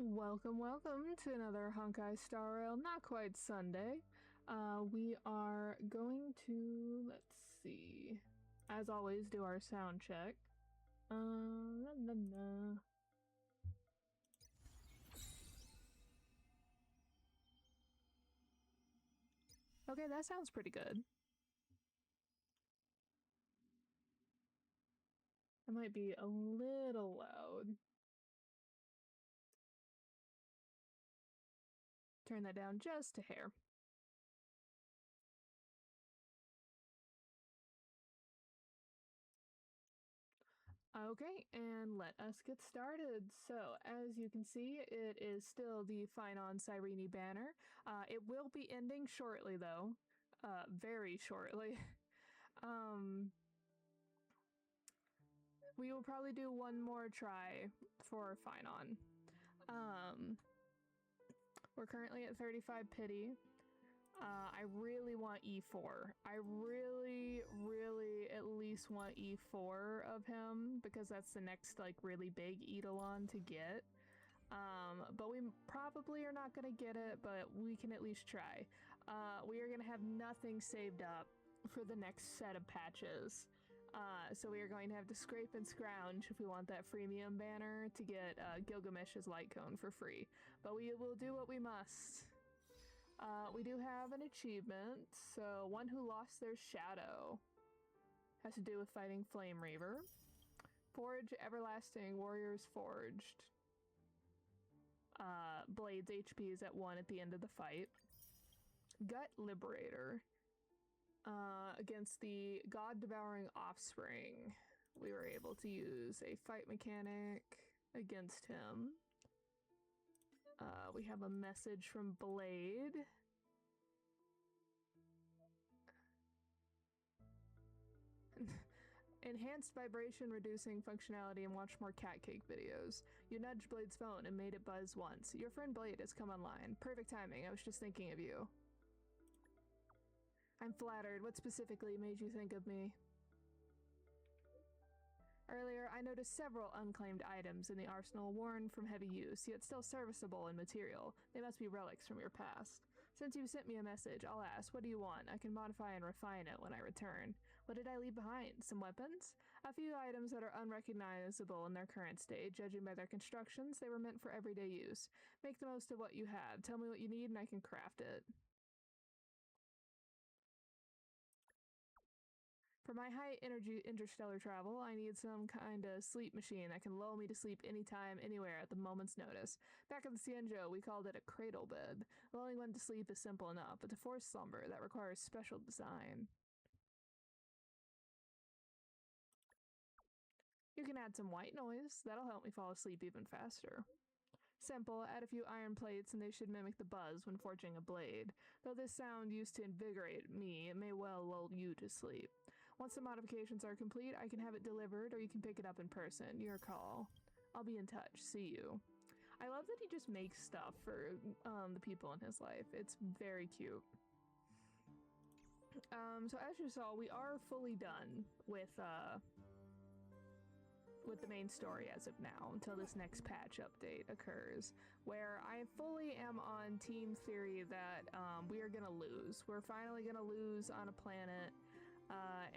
Welcome to another Honkai Star Rail, not quite Sunday. We are going to, let's see, as always, do our sound check. La, la, la. Okay, that sounds pretty good. It might be a little loud. Turn that down just a hair. Okay, and let us get started. So, as you can see, it is still the Fine on Cyrene banner. It will be ending shortly, though. Very shortly. We will probably do one more try for Fine on. We're currently at 35 pity. I really want E4. I really at least want E4 of him because that's the next like really big Eidolon to get. But we probably are not gonna get it, but we can at least try. We are gonna have nothing saved up for the next set of patches. So we are going to have to scrape and scrounge if we want that freemium banner to get Gilgamesh's light cone for free. But we will do what we must. We do have an achievement, so one who lost their shadow has to do with fighting Flame Reaver. Forge Everlasting Warriors Forged. Blades HP is at 1 at the end of the fight. Gut Liberator. Against the God-Devouring Offspring, we were able to use a fight mechanic against him. We have a message from Blade. Enhanced vibration reducing functionality and watch more cat cake videos. You nudged Blade's phone and made it buzz once. Your friend Blade has come online. Perfect timing, I was just thinking of you. I'm flattered. What specifically made you think of me? Earlier, I noticed several unclaimed items in the arsenal worn from heavy use, yet still serviceable in material. They must be relics from your past. Since you sent me a message, I'll ask, what do you want? I can modify and refine it when I return. What did I leave behind? Some weapons? A few items that are unrecognizable in their current state. Judging by their constructions, they were meant for everyday use. Make the most of what you have. Tell me what you need and I can craft it. For my high-energy interstellar travel, I need some kind of sleep machine that can lull me to sleep anytime, anywhere, at the moment's notice. Back at the Cienjo, we called it a cradle bed. Lulling one to sleep is simple enough, but to force slumber, that requires special design. You can add some white noise. That'll help me fall asleep even faster. Simple, add a few iron plates and they should mimic the buzz when forging a blade. Though this sound used to invigorate me, it may well lull you to sleep. Once the modifications are complete, I can have it delivered or you can pick it up in person. Your call. I'll be in touch. See you. I love that he just makes stuff for the people in his life. It's very cute. So as you saw, we are fully done with the main story as of now until this next patch update occurs, where I fully am on team theory that we are gonna lose. We're finally gonna lose on a planet,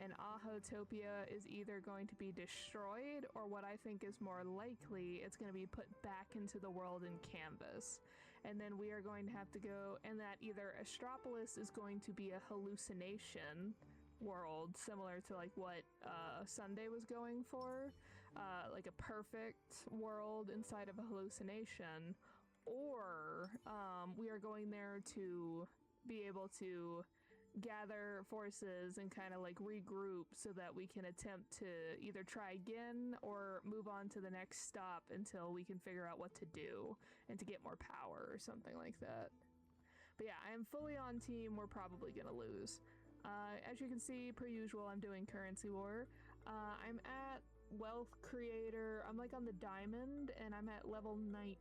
and Ahotopia is either going to be destroyed, or what I think is more likely, it's going to be put back into the world in Canvas. And then we are going to have to go, and that either Astropolis is going to be a hallucination world, similar to like what Sunday was going for, like a perfect world inside of a hallucination, or we are going there to be able to gather forces and kind of like regroup so that we can attempt to either try again or move on to the next stop until we can figure out what to do and to get more power or something like that. But yeah, I am fully on team we're probably gonna lose. As you can see, per usual, I'm doing currency war. I'm at wealth creator. I'm like on the diamond and I'm at level 19,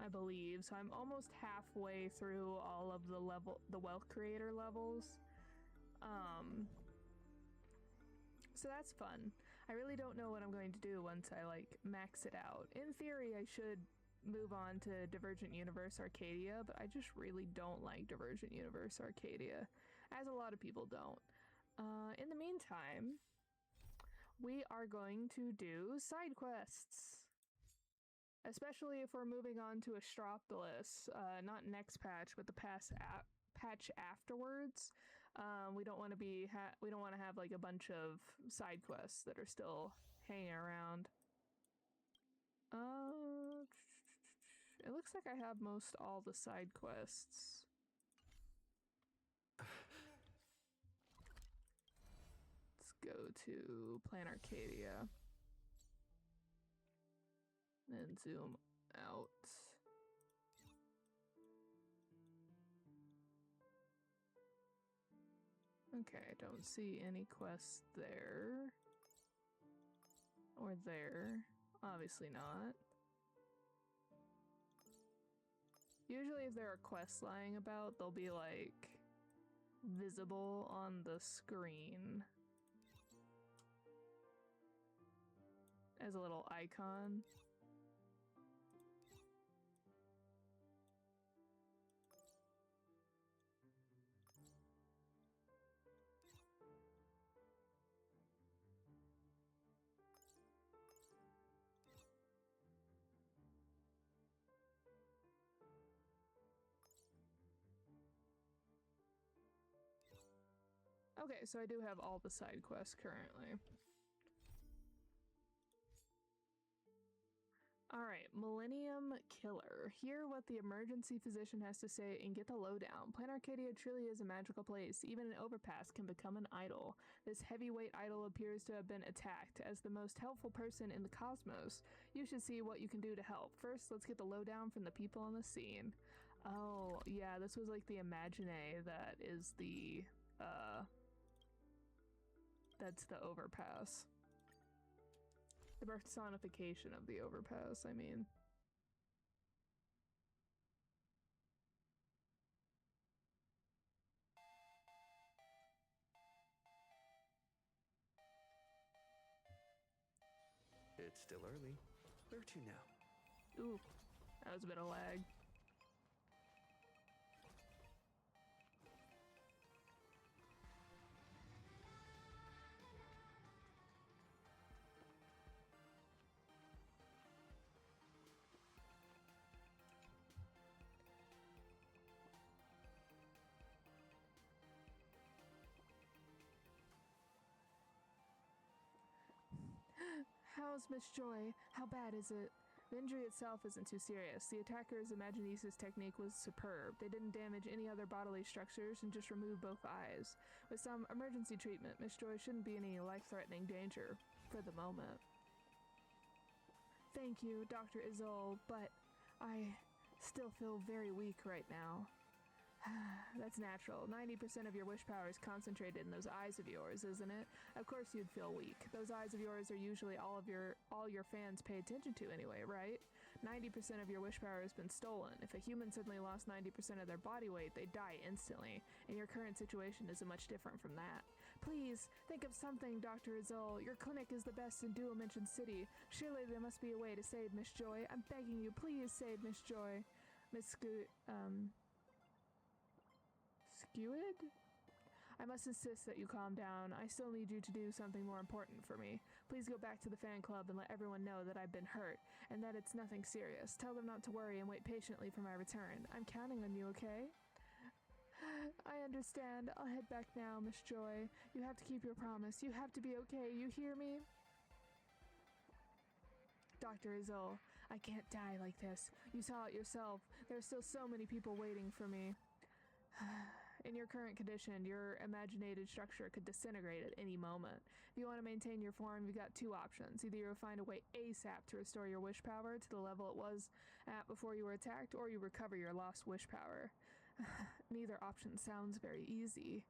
I believe. So I'm almost halfway through all of the wealth creator levels. So that's fun. I really don't know what I'm going to do once I, like, max it out. In theory, I should move on to Divergent Universe Arcadia, but I just really don't like Divergent Universe Arcadia, as a lot of people don't. In the meantime, we are going to do side quests. Especially if we're moving on to Astropolis, not next patch, but the patch afterwards. We don't want to have like a bunch of side quests that are still hanging around. It looks like I have most all the side quests. Let's go to Planarcadia. Then zoom out. Okay, I don't see any quests there. Or there. Obviously not. Usually if there are quests lying about, they'll be like visible on the screen as a little icon. Okay, so I do have all the side quests currently. Alright, Millennium Killer. Hear what the emergency physician has to say and get the lowdown. Planarcadia truly is a magical place. Even an overpass can become an idol. This heavyweight idol appears to have been attacked. As the most helpful person in the cosmos, you should see what you can do to help. First, let's get the lowdown from the people on the scene. Oh, yeah, this was like the imaganae that is the, that's the overpass. The personification of the overpass, I mean. It's still early. Where to now? Ooh, that was a bit of lag. How's Miss Joy? How bad is it? The injury itself isn't too serious. The attacker's imaginesis technique was superb. They didn't damage any other bodily structures and just removed both eyes. With some emergency treatment, Miss Joy shouldn't be in any life-threatening danger. For the moment. Thank you, Dr. Izol, but I still feel very weak right now. That's natural. 90% of your wish power is concentrated in those eyes of yours, isn't it? Of course you'd feel weak. Those eyes of yours are usually all your fans pay attention to anyway, right? 90% of your wish power has been stolen. If a human suddenly lost 90% of their body weight, they'd die instantly, and your current situation isn't much different from that. Please, think of something, Dr. Izol. Your clinic is the best in Dual Dimension City. Surely there must be a way to save Miss Joy. I'm begging you, please save Miss Joy. Skewed? I must insist that you calm down. I still need you to do something more important for me. Please go back to the fan club and let everyone know that I've been hurt, and that it's nothing serious. Tell them not to worry and wait patiently for my return. I'm counting on you, okay? I understand. I'll head back now, Miss Joy. You have to keep your promise. You have to be okay. You hear me? Dr. Izol, I can't die like this. You saw it yourself. There are still so many people waiting for me. In your current condition, your imaginated structure could disintegrate at any moment. If you want to maintain your form, you've got two options. Either you'll find a way ASAP to restore your wish power to the level it was at before you were attacked, or you recover your lost wish power. Neither option sounds very easy.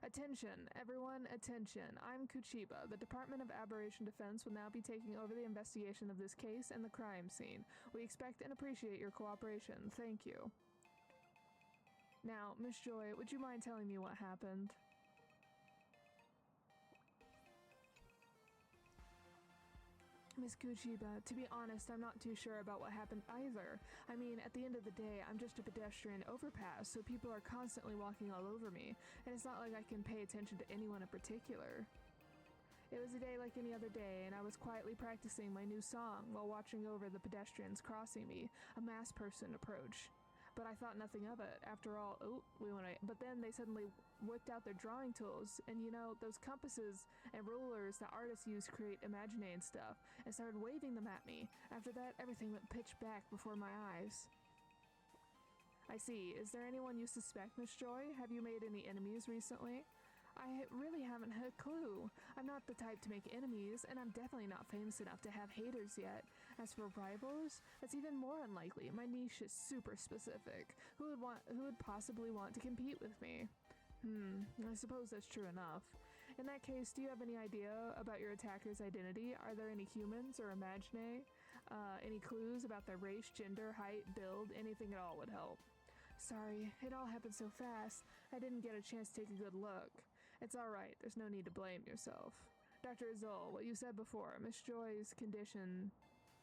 Attention, everyone, attention. I'm Kuchiba. The Department of Aberration Defense will now be taking over the investigation of this case and the crime scene. We expect and appreciate your cooperation. Thank you. Now, Miss Joy, would you mind telling me what happened? Miss Kuchiba, to be honest, I'm not too sure about what happened either. I mean, at the end of the day, I'm just a pedestrian overpass, so people are constantly walking all over me, and it's not like I can pay attention to anyone in particular. It was a day like any other day, and I was quietly practicing my new song while watching over the pedestrians crossing me, a masked person approach. But I thought nothing of it. After all, but then they suddenly whipped out their drawing tools, and those compasses and rulers that artists use to create imaganae and stuff, and started waving them at me. After that, everything went pitch black before my eyes. I see. Is there anyone you suspect, Miss Joy? Have you made any enemies recently? I really haven't had a clue. I'm not the type to make enemies, and I'm definitely not famous enough to have haters yet. As for rivals, that's even more unlikely. My niche is super specific. Who would possibly want to compete with me? I suppose that's true enough. In that case, do you have any idea about your attacker's identity? Are there any humans or imaginae? Any clues about their race, gender, height, build? Anything at all would help. Sorry, it all happened so fast. I didn't get a chance to take a good look. It's alright, there's no need to blame yourself. Dr. Azul, what you said before,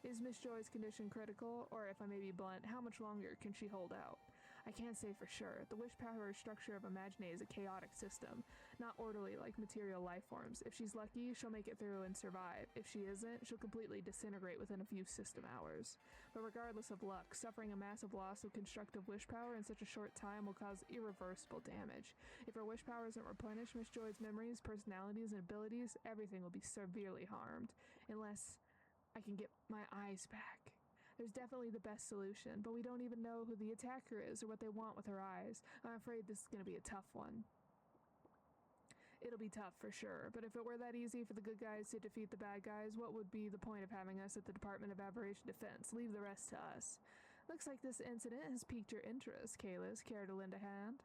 Is Miss Joy's condition critical? Or if I may be blunt, how much longer can she hold out? I can't say for sure. The wish power structure of imaginae is a chaotic system, not orderly like material life forms. If she's lucky, she'll make it through and survive. If she isn't, she'll completely disintegrate within a few system hours. But regardless of luck, suffering a massive loss of constructive wish power in such a short time will cause irreversible damage. If her wish power isn't replenished, Miss Joy's memories, personalities, and abilities, everything will be severely harmed. Unless I can get my eyes back. There's definitely the best solution, but we don't even know who the attacker is or what they want with her eyes. I'm afraid this is going to be a tough one. It'll be tough for sure, but if it were that easy for the good guys to defeat the bad guys, what would be the point of having us at the Department of Aberration Defense? Leave the rest to us. Looks like this incident has piqued your interest, Kalis. Care to lend a hand?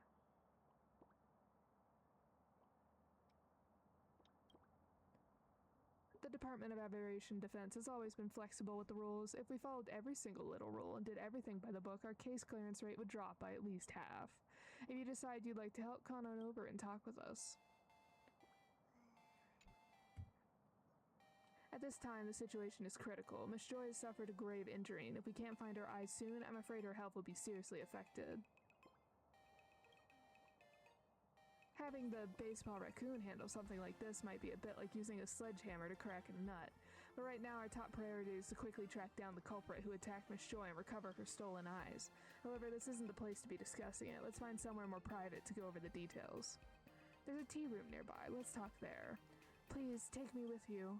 The Department of Aberration Defense has always been flexible with the rules. If we followed every single little rule and did everything by the book, our case clearance rate would drop by at least half. If you decide you'd like to help, come on over and talk with us. At this time, the situation is critical. Miss Joy has suffered a grave injury, and if we can't find her eyes soon, I'm afraid her health will be seriously affected. Having the baseball raccoon handle something like this might be a bit like using a sledgehammer to crack a nut. But right now our top priority is to quickly track down the culprit who attacked Miss Joy and recover her stolen eyes. However, this isn't the place to be discussing it. Let's find somewhere more private to go over the details. There's a tea room nearby. Let's talk there. Please, take me with you.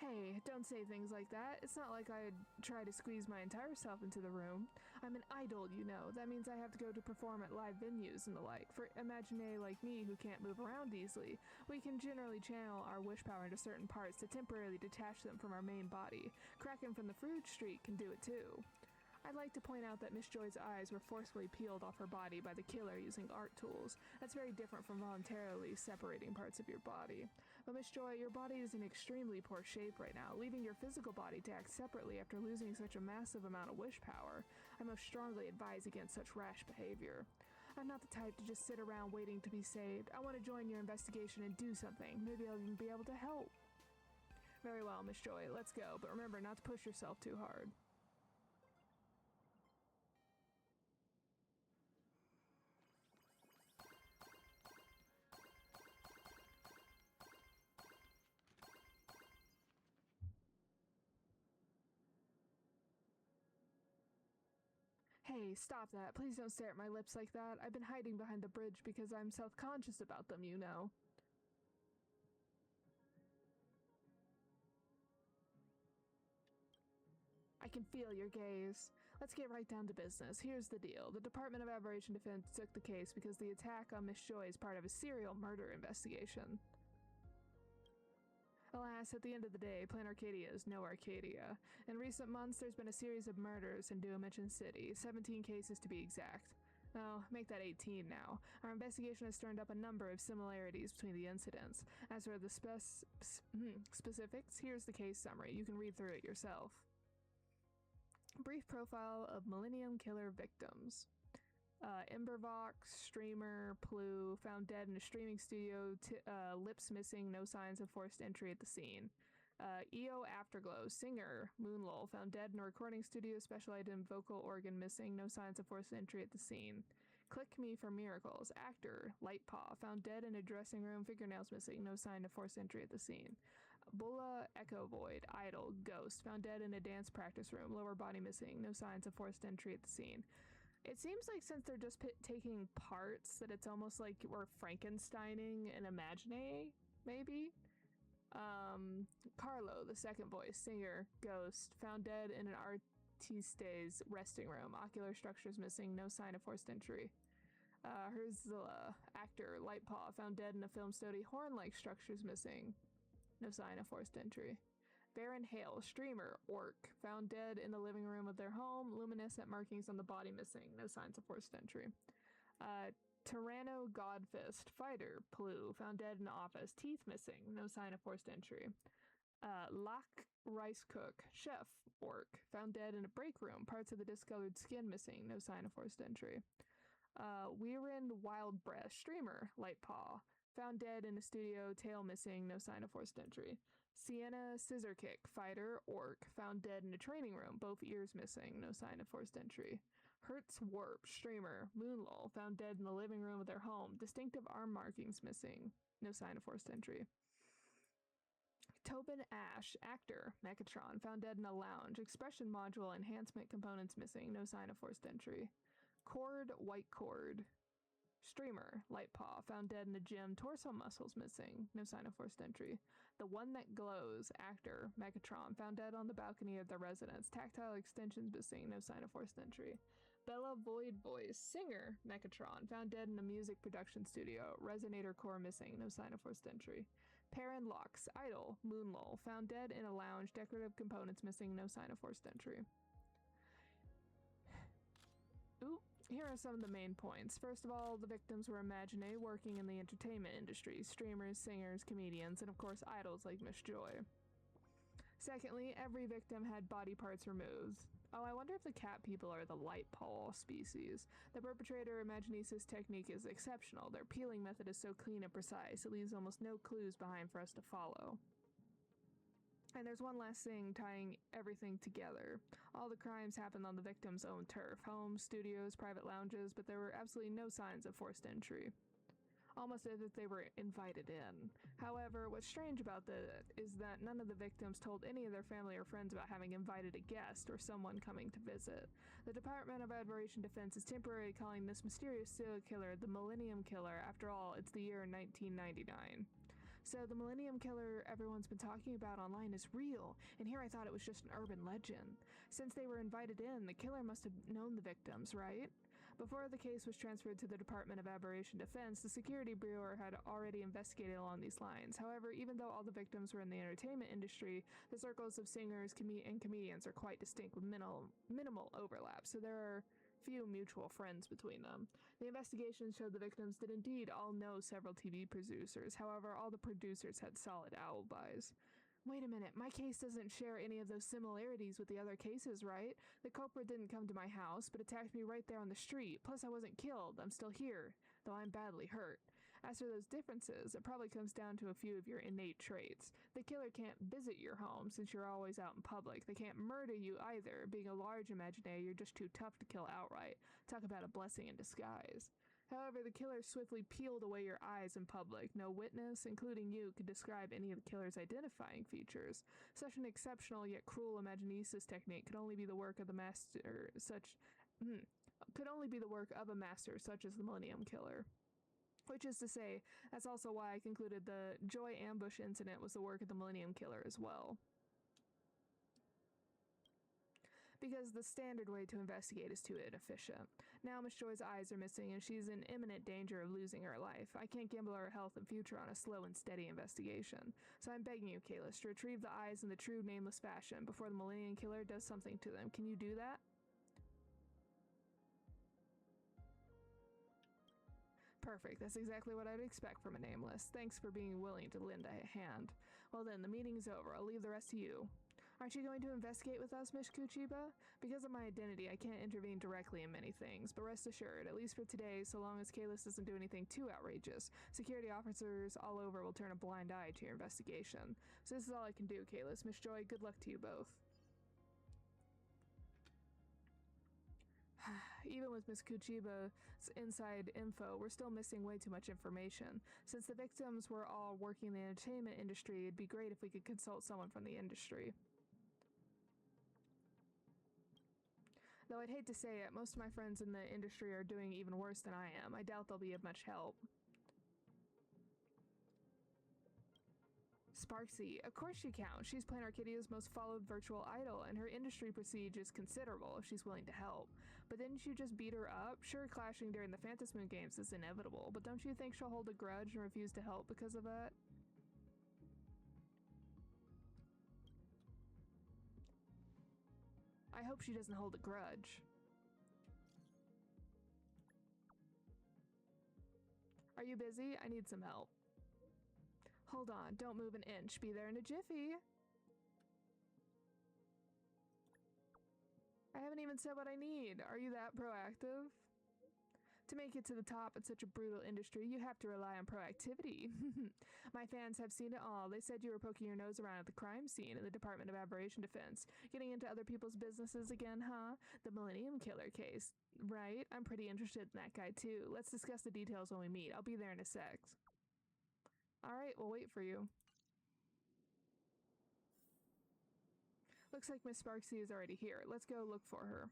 Hey, don't say things like that. It's not like I'd try to squeeze my entire self into the room. I'm an idol, you know. That means I have to go to perform at live venues and the like. For imaginae like me who can't move around easily, we can generally channel our wish power into certain parts to temporarily detach them from our main body. Kraken from the Fruit Street can do it too. I'd like to point out that Miss Joy's eyes were forcefully peeled off her body by the killer using art tools. That's very different from voluntarily separating parts of your body. But Miss Joy, your body is in extremely poor shape right now. Leaving your physical body to act separately after losing such a massive amount of wish power, I most strongly advise against such rash behavior. I'm not the type to just sit around waiting to be saved. I want to join your investigation and do something. Maybe I'll even be able to help. Very well, Miss Joy, let's go, but remember not to push yourself too hard. Hey, stop that. Please don't stare at my lips like that. I've been hiding behind the bridge because I'm self-conscious about them, you know. I can feel your gaze. Let's get right down to business. Here's the deal. The Department of Aberration Defense took the case because the attack on Miss Joy is part of a serial murder investigation. Alas, at the end of the day, Planarcadia is no Arcadia. In recent months, there's been a series of murders in Duomension City, 17 cases to be exact. Oh, make that 18 now. Our investigation has turned up a number of similarities between the incidents. As for the specifics, here's the case summary. You can read through it yourself. Brief profile of Millennium Killer victims. Embervox, streamer, Plu, found dead in a streaming studio, lips missing, no signs of forced entry at the scene. EO Afterglow, singer, Moonlull, found dead in a recording studio, special item, vocal organ missing, no signs of forced entry at the scene. Click Me for Miracles, actor, Lightpaw, found dead in a dressing room, fingernails missing, no sign of forced entry at the scene. Bulla Echo Void, idol, ghost, found dead in a dance practice room, lower body missing, no signs of forced entry at the scene. It seems like since they're just taking parts, that it's almost like we're Frankensteining an imaganae, maybe? Carlo, the second voice, singer, ghost, found dead in an artiste's resting room, ocular structures missing, no sign of forced entry. Herzilla, actor, Lightpaw, found dead in a film studio, horn-like structures missing, no sign of forced entry. Baron Hale, streamer, orc, found dead in the living room of their home, luminescent markings on the body missing, no signs of forced entry. Tyranno Godfist, fighter, Plu, found dead in the office, teeth missing, no sign of forced entry. Lak Rice Cook, chef, orc, found dead in a break room, parts of the discolored skin missing, no sign of forced entry. Weirin Wildbreath, streamer, Lightpaw, found dead in a studio, tail missing, no sign of forced entry. Sienna Scissorkick, fighter, orc, found dead in a training room, both ears missing, no sign of forced entry. Hertz Warp, streamer, Moonlull, found dead in the living room of their home, distinctive arm markings missing, no sign of forced entry. Tobin Ash, actor, Mechatron, found dead in a lounge, expression module enhancement components missing, no sign of forced entry. Cord White Cord, streamer, Lightpaw, found dead in a gym, torso muscles missing, no sign of forced entry. The One That Glows, actor, Mechatron, found dead on the balcony of their residence, tactile extensions missing, no sign of forced entry. Bella Void Voice, singer, Mechatron, found dead in a music production studio, resonator core missing, no sign of forced entry. Perrin Locks, idol, Moonlull, found dead in a lounge, decorative components missing, no sign of forced entry. Here are some of the main points. First of all, the victims were imaginae working in the entertainment industry, streamers, singers, comedians, and of course idols like Miss Joy. Secondly, every victim had body parts removed. Oh, I wonder if the cat people are the Lightpaw species. The perpetrator imaginesis technique is exceptional. Their peeling method is so clean and precise, it leaves almost no clues behind for us to follow. And there's one last thing tying everything together. All the crimes happened on the victim's own turf, homes, studios, private lounges, but there were absolutely no signs of forced entry. Almost as if they were invited in. However, what's strange about that is that none of the victims told any of their family or friends about having invited a guest or someone coming to visit. The Department of Aberration Defense is temporarily calling this mysterious serial killer the Millennium Killer. After all, it's the year 1999. So the Millennium Killer everyone's been talking about online is real, and here I thought it was just an urban legend. Since they were invited in, the killer must have known the victims, right? Before the case was transferred to the Department of Aberration Defense, the Security Bureau had already investigated along these lines. However, even though all the victims were in the entertainment industry, the circles of singers and comedians are quite distinct with minimal overlap, so there are few mutual friends between them. The investigation showed the victims did indeed all know several TV producers. However, all the producers had solid alibis. Wait a minute, my case doesn't share any of those similarities with the other cases, right? The culprit didn't come to my house, but attacked me right there on the street. Plus, I wasn't killed. I'm still here, though I'm badly hurt. As for those differences, it probably comes down to a few of your innate traits. The killer can't visit your home since you're always out in public. They can't murder you either. Being a large imaginae, you're just too tough to kill outright. Talk about a blessing in disguise. However, the killer swiftly peeled away your eyes in public. No witness, including you, could describe any of the killer's identifying features. Such an exceptional yet cruel imaginesis technique could only be the work of the master such as the Millennium Killer. Which is to say, that's also why I concluded the Joy ambush incident was the work of the Millennium Killer as well. Because the standard way to investigate is too inefficient. Now Miss Joy's eyes are missing and she's in imminent danger of losing her life. I can't gamble her health and future on a slow and steady investigation. So I'm begging you, Kalis, to retrieve the eyes in the true nameless fashion before the Millennium Killer does something to them. Can you do that? Perfect. That's exactly what I'd expect from a nameless. Thanks for being willing to lend a hand. Well then, the meeting's over. I'll leave the rest to you. Aren't you going to investigate with us, Miss Kuchiba? Because of my identity, I can't intervene directly in many things, but rest assured, at least for today, so long as Kalis doesn't do anything too outrageous, security officers all over will turn a blind eye to your investigation. So this is all I can do, Kalis. Miss Joy, good luck to you both. Even with Miss Kuchiba's inside info, we're still missing way too much information. Since the victims were all working in the entertainment industry, it'd be great if we could consult someone from the industry. Though I'd hate to say it, most of my friends in the industry are doing even worse than I am. I doubt they'll be of much help. Sparksy, of course she counts. She's Planarcadia's most followed virtual idol, and her industry prestige is considerable if she's willing to help. But didn't you just beat her up? Sure, clashing during the Phantasmoon games is inevitable, but don't you think she'll hold a grudge and refuse to help because of that? I hope she doesn't hold a grudge. Are you busy? I need some help. Hold on, don't move an inch. Be there in a jiffy. I haven't even said what I need. Are you that proactive? To make it to the top in such a brutal industry, you have to rely on proactivity. My fans have seen it all. They said you were poking your nose around at the crime scene in the Department of Aberration Defense. Getting into other people's businesses again, huh? The Millennium Killer case, right? I'm pretty interested in that guy too. Let's discuss the details when we meet. I'll be there in a sec. Alright, we'll wait for you. Looks like Miss Sparksy is already here. Let's go look for her.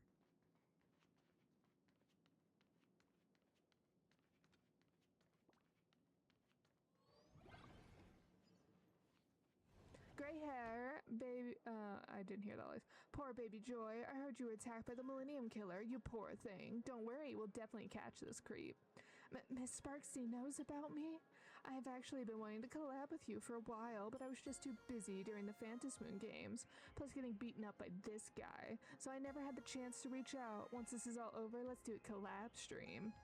Gray hair, baby, I didn't hear that last. Poor baby Joy, I heard you were attacked by the Millennium Killer, you poor thing. Don't worry, we'll definitely catch this creep. Miss Sparksy knows about me? I've actually been wanting to collab with you for a while, but I was just too busy during the Phantasmoon games, plus getting beaten up by this guy, so I never had the chance to reach out. Once this is all over, let's do a collab stream.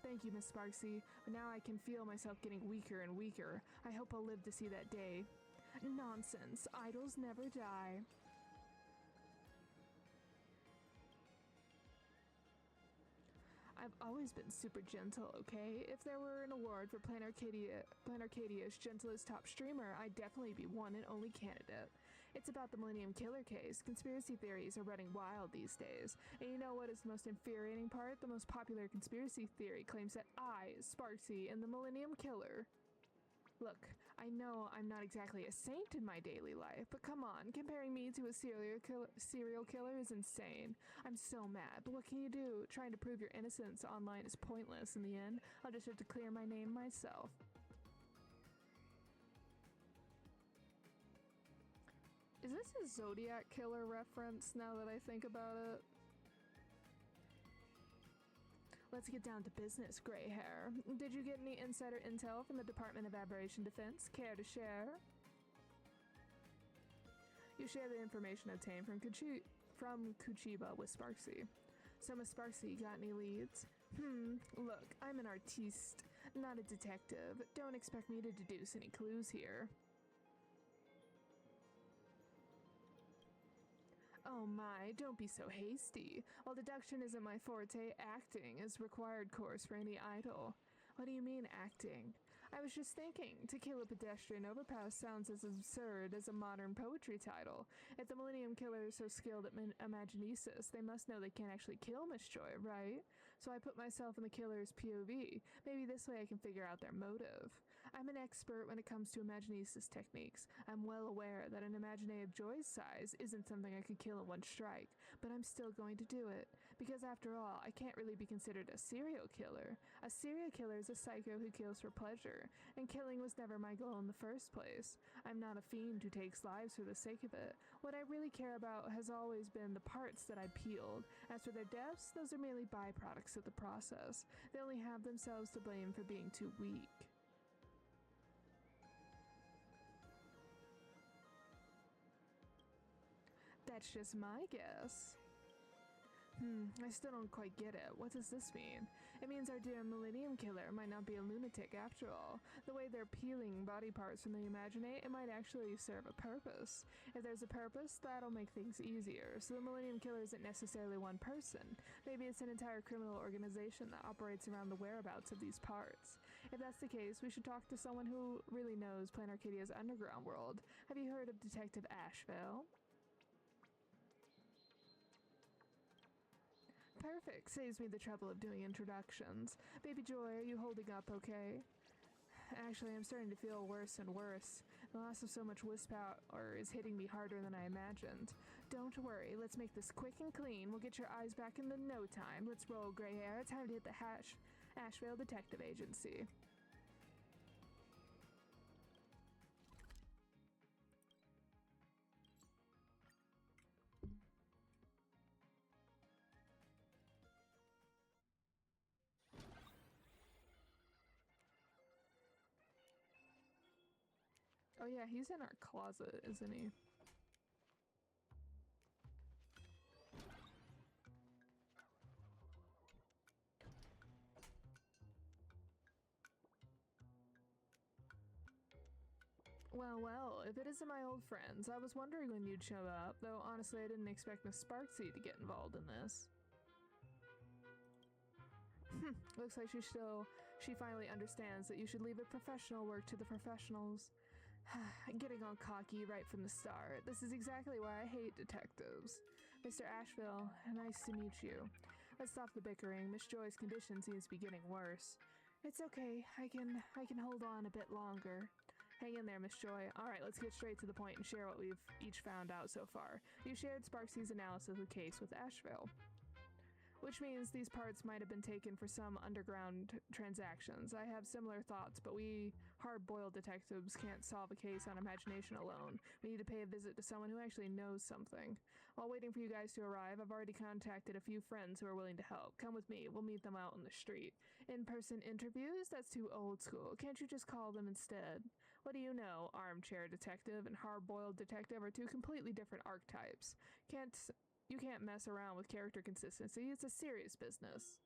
Thank you, Miss Sparksy, but now I can feel myself getting weaker and weaker. I hope I'll live to see that day. Nonsense. Idols never die. I've always been super gentle, okay? If there were an award for Planarcadia's gentlest top streamer, I'd definitely be one and only candidate. It's about the Millennium Killer case. Conspiracy theories are running wild these days. And you know what is the most infuriating part? The most popular conspiracy theory claims that I, Sparksy, am the Millennium Killer. Look, I know I'm not exactly a saint in my daily life, but come on, comparing me to a serial killer is insane. I'm so mad, but what can you do? Trying to prove your innocence online is pointless in the end. I'll just have to clear my name myself. Is this a Zodiac Killer reference now that I think about it? Let's get down to business, gray hair. Did you get any insider intel from the Department of Aberration Defense? Care to share? You share the information obtained from Kuchiba with Sparksy. So Miss Sparksy, got any leads? Look, I'm an artiste, not a detective. Don't expect me to deduce any clues here. Oh my, don't be so hasty. While deduction isn't my forte, acting is required course for any idol. What do you mean, acting? I was just thinking, to kill a pedestrian overpass sounds as absurd as a modern poetry title. If the Millennium Killer is so skilled at imaganae, they must know they can't actually kill Miss Joy, right? So I put myself in the killer's POV. Maybe this way I can figure out their motive. I'm an expert when it comes to imaginae techniques. I'm well aware that an imaganae of Joy's size isn't something I could kill in one strike, but I'm still going to do it. Because after all, I can't really be considered a serial killer. A serial killer is a psycho who kills for pleasure, and killing was never my goal in the first place. I'm not a fiend who takes lives for the sake of it. What I really care about has always been the parts that I peeled. As for their deaths, those are merely byproducts of the process. They only have themselves to blame for being too weak. That's just my guess. I still don't quite get it. What does this mean? It means our dear Millennium Killer might not be a lunatic after all. The way they're peeling body parts from the imaganae, it might actually serve a purpose. If there's a purpose, that'll make things easier. So the Millennium Killer isn't necessarily one person. Maybe it's an entire criminal organization that operates around the whereabouts of these parts. If that's the case, we should talk to someone who really knows Planarcadia's underground world. Have you heard of Detective Ashveil? Perfect. Saves me the trouble of doing introductions. Baby Joy, are you holding up okay? Actually, I'm starting to feel worse and worse. The loss of so much wispae is hitting me harder than I imagined. Don't worry, let's make this quick and clean. We'll get your eyes back in no time. Let's roll, gray hair. Time to hit the Ashveil Detective Agency. Oh yeah, he's in our closet, isn't he? Well, if it isn't my old friends, I was wondering when you'd show up, though honestly I didn't expect Miss Sparksy to get involved in this. Looks like she finally understands that you should leave the professional work to the professionals. Getting all cocky right from the start. This is exactly why I hate detectives. Mr. Ashveil, nice to meet you. Let's stop the bickering. Miss Joy's condition seems to be getting worse. It's okay. I can hold on a bit longer. Hang in there, Miss Joy. Alright, let's get straight to the point and share what we've each found out so far. You shared Sparksy's analysis of the case with Ashveil, which means these parts might have been taken for some underground transactions. I have similar thoughts, but we hard-boiled detectives can't solve a case on imagination alone. We need to pay a visit to someone who actually knows something. While waiting for you guys to arrive, I've already contacted a few friends who are willing to help. Come with me. We'll meet them out in the street. In-person interviews? That's too old school. Can't you just call them instead? What do you know? Armchair detective and hard-boiled detective are two completely different archetypes. You can't mess around with character consistency. It's a serious business.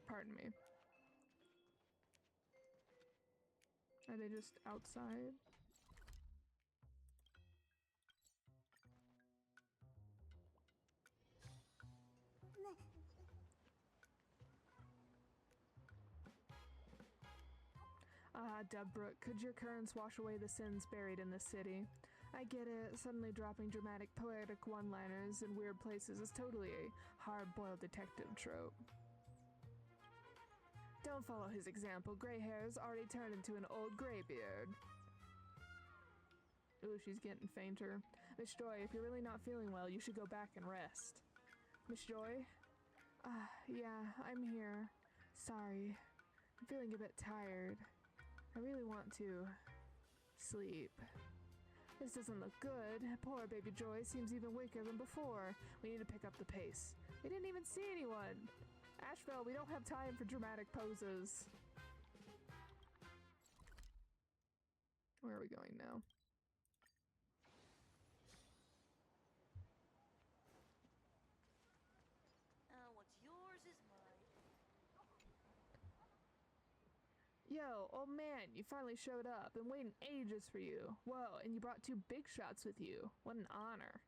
Pardon me. Are they just outside? Dubbrook, could your currents wash away the sins buried in this city? I get it, suddenly dropping dramatic poetic one-liners in weird places is totally a hard-boiled detective trope. Don't follow his example. Gray hair's already turned into an old graybeard. Ooh, she's getting fainter. Miss Joy, if you're really not feeling well, you should go back and rest. Miss Joy? Yeah, I'm here. Sorry. I'm feeling a bit tired. I really want to sleep. This doesn't look good. Poor baby Joy seems even weaker than before. We need to pick up the pace. We didn't even see anyone. Ashveil, we don't have time for dramatic poses. Where are we going now? What's yours is mine. Yo, old man, you finally showed up. Been waiting ages for you. Whoa, and you brought two big shots with you. What an honor.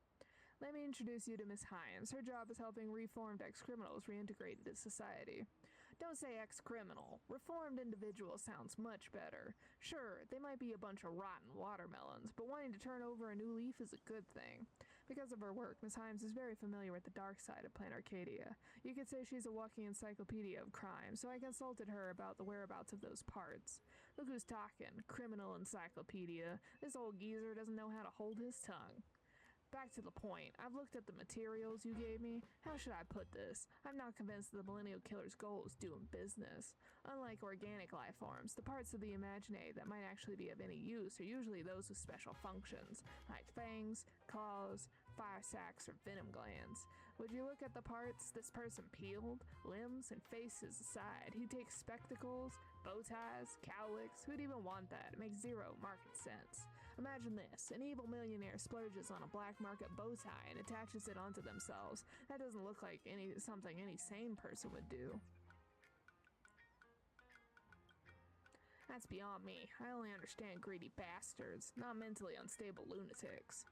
Let me introduce you to Miss Hines. Her job is helping reformed ex-criminals reintegrate into society. Don't say ex-criminal. Reformed individual sounds much better. Sure, they might be a bunch of rotten watermelons, but wanting to turn over a new leaf is a good thing. Because of her work, Miss Hines is very familiar with the dark side of Planarcadia. You could say she's a walking encyclopedia of crime, so I consulted her about the whereabouts of those parts. Look who's talking, criminal encyclopedia. This old geezer doesn't know how to hold his tongue. Back to the point. I've looked at the materials you gave me. How should I put this? I'm not convinced the Millennial Killer's goal is doing business. Unlike organic life forms, the parts of the imaganae that might actually be of any use are usually those with special functions, like fangs, claws, fire sacs, or venom glands. Would you look at the parts this person peeled? Limbs and faces aside. He takes spectacles, bow ties, cowlicks. Who'd even want that? It makes zero market sense. Imagine this. An evil millionaire splurges on a black market bow tie and attaches it onto themselves. That doesn't look like something any sane person would do. That's beyond me. I only understand greedy bastards, not mentally unstable lunatics.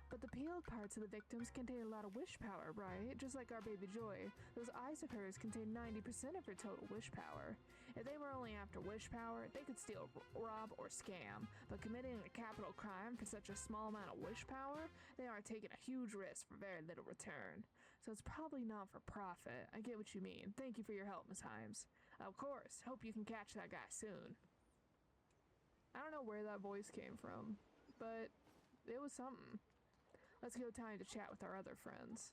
But the peeled parts of the victims contain a lot of wish power, right? Just like our baby Joy. Those eyes of hers contain 90% of her total wish power. If they were only after wish power, they could steal, rob, or scam. But committing a capital crime for such a small amount of wish power, they are taking a huge risk for very little return. So it's probably not for profit. I get what you mean. Thank you for your help, Miss Himes. Of course. Hope you can catch that guy soon. I don't know where that voice came from, but it was something. Let's go time to chat with our other friends.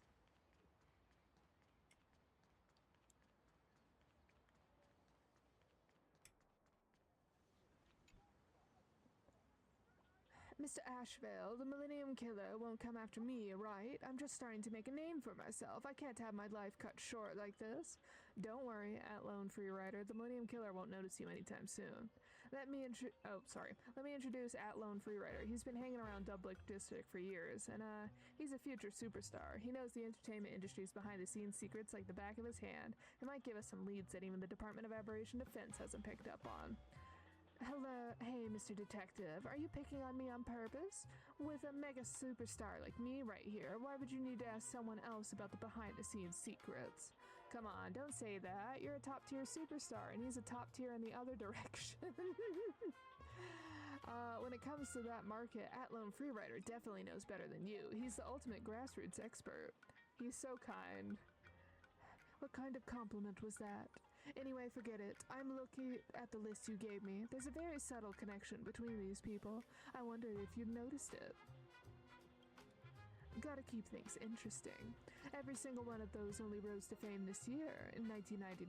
Mr. Ashveil, the Millennium Killer won't come after me, right? I'm just starting to make a name for myself. I can't have my life cut short like this. Don't worry, At-Lone Freerider. The Millennium Killer won't notice you anytime soon. Let me introduce At-Lone Freerider. He's been hanging around Dublic District for years, and he's a future superstar. He knows the entertainment industry's behind-the-scenes secrets like the back of his hand. He might give us some leads that even the Department of Aberration Defense hasn't picked up on. Hello, hey, Mr. Detective. Are you picking on me on purpose? With a mega superstar like me right here, why would you need to ask someone else about the behind-the-scenes secrets? Come on, don't say that. You're a top-tier superstar, and he's a top-tier in the other direction. When it comes to that market, At-Lone Freerider definitely knows better than you. He's the ultimate grassroots expert. He's so kind. What kind of compliment was that? Anyway, forget it. I'm looking at the list you gave me. There's a very subtle connection between these people. I wondered if you'd noticed it. Gotta keep things interesting. Every single one of those only rose to fame this year, in 1999.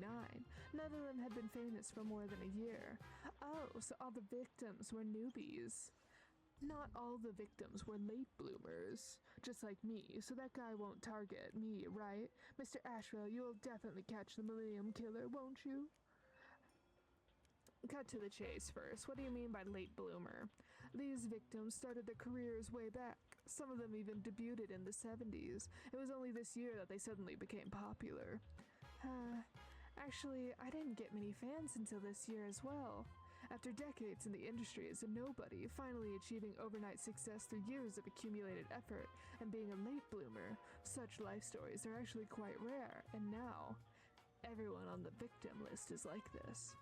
None of them had been famous for more than a year. Oh, so all the victims were newbies. Not all the victims were late bloomers, just like me, so that guy won't target me, right? Mr. Ashveil, you'll definitely catch the Millennium Killer, won't you? Cut to the chase first. What do you mean by late bloomer? These victims started their careers way back. Some of them even debuted in the 70s. It was only this year that they suddenly became popular. Actually, I didn't get many fans until this year as well. After decades in the industry as a nobody, finally achieving overnight success through years of accumulated effort and being a late bloomer, such life stories are actually quite rare, and now, everyone on the victim list is like this.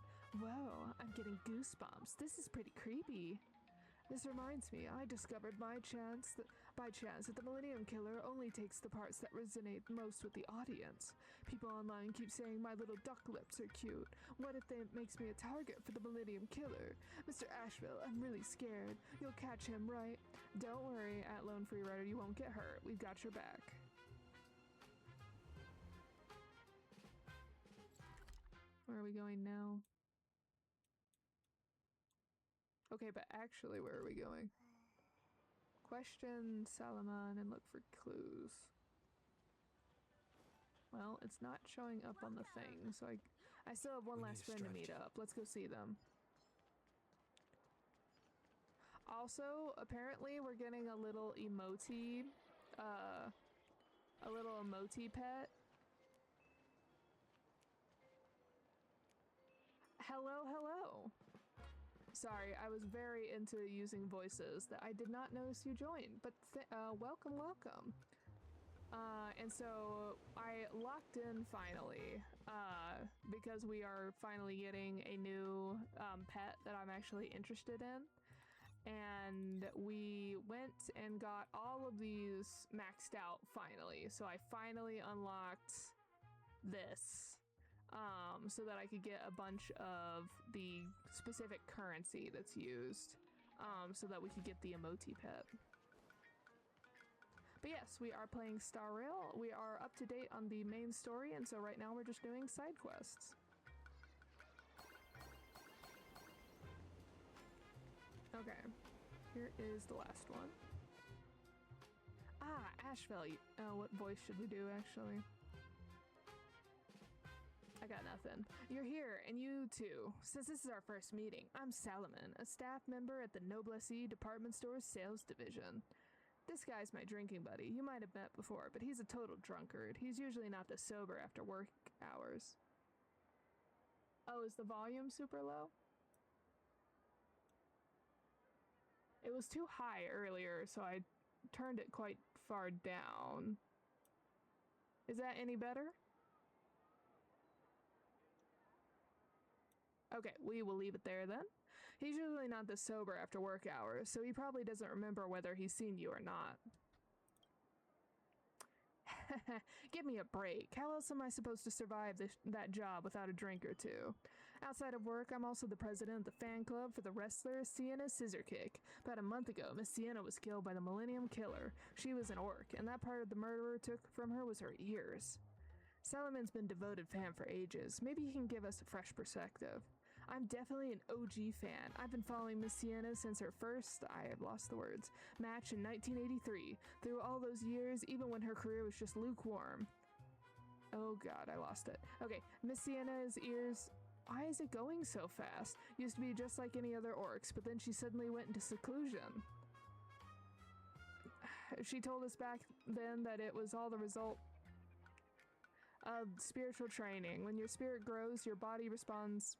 Whoa, I'm getting goosebumps. This is pretty creepy. This reminds me, I discovered by chance that the Millennium Killer only takes the parts that resonate most with the audience. People online keep saying my little duck lips are cute. What if it makes me a target for the Millennium Killer? Mr. Ashveil, I'm really scared. You'll catch him, right? Don't worry, At-Lone Freerider, you won't get hurt. We've got your back. Where are we going now? Okay, but actually, where are we going? Question Salomon and look for clues. Well, it's not showing up on the thing, so I still have one last friend to meet up. Let's go see them. Also, apparently, we're getting a little emoji pet. Hello, hello. Sorry, I was very into using voices that I did not notice you joined, but welcome, welcome. And so I locked in finally, because we are finally getting a new pet that I'm actually interested in. And we went and got all of these maxed out finally. So I finally unlocked this. So that I could get a bunch of the specific currency that's used, so that we could get the emoji pet. But yes, we are playing Star Rail. We are up to date on the main story, and so right now we're just doing side quests. Okay, here is the last one. Ashveil. What voice should we do, actually? I got nothing. You're here, and you too. Since this is our first meeting, I'm Salomon, a staff member at the Noblesse Department Store's sales division. This guy's my drinking buddy. You might have met before, but he's a total drunkard. He's usually not this sober after work hours. Oh, is the volume super low? It was too high earlier, so I turned it quite far down. Is that any better? Okay, we will leave it there then. He's usually not this sober after work hours, so he probably doesn't remember whether he's seen you or not. Give me a break. How else am I supposed to survive that job without a drink or two? Outside of work, I'm also the president of the fan club for the wrestler Sienna Scissorkick. About a month ago, Miss Sienna was killed by the Millennium Killer. She was an orc, and that part of the murderer took from her was her ears. Salomon's been a devoted fan for ages. Maybe he can give us a fresh perspective. I'm definitely an OG fan. I've been following Miss Sienna since her first, I have lost the words, match in 1983. Through all those years, even when her career was just lukewarm. Oh god, I lost it. Okay, Miss Sienna's ears... Why is it going so fast? Used to be just like any other orcs, but then she suddenly went into seclusion. She told us back then that it was all the result of spiritual training. When your spirit grows, your body responds...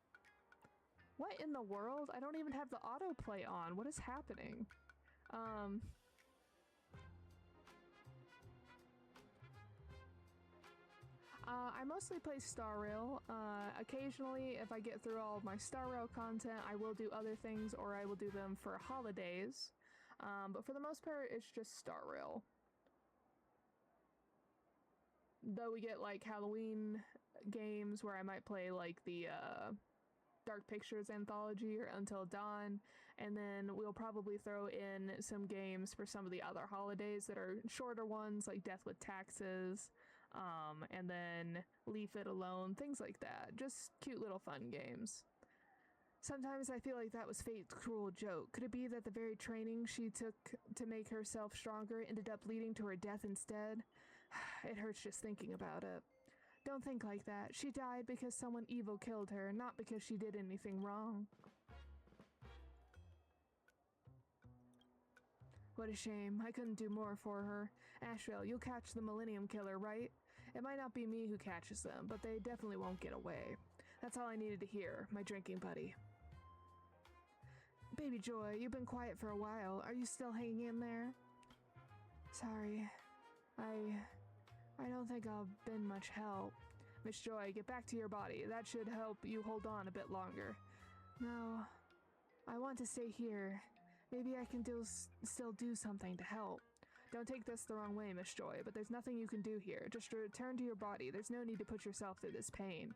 What in the world? I don't even have the autoplay on. What is happening? I mostly play Star Rail. Occasionally, if I get through all of my Star Rail content, I will do other things, or I will do them for holidays. But for the most part, it's just Star Rail. Though we get, like, Halloween games where I might play, like, the, Dark Pictures Anthology or Until Dawn, and then we'll probably throw in some games for some of the other holidays that are shorter ones, like Death with Taxes, and then Leave It Alone, things like that. Just cute little fun games. Sometimes I feel like that was fate's cruel joke. Could it be that the very training she took to make herself stronger ended up leading to her death instead? It hurts just thinking about it. Don't think like that. She died because someone evil killed her, not because she did anything wrong. What a shame. I couldn't do more for her. Ashveil, you'll catch the Millennium Killer, right? It might not be me who catches them, but they definitely won't get away. That's all I needed to hear, my drinking buddy. Baby Joy, you've been quiet for a while. Are you still hanging in there? Sorry. I don't think I've been much help. Miss Joy, get back to your body. That should help you hold on a bit longer. No, I want to stay here. Maybe I can still do something to help. Don't take this the wrong way, Miss Joy, but there's nothing you can do here. Just return to your body. There's no need to put yourself through this pain.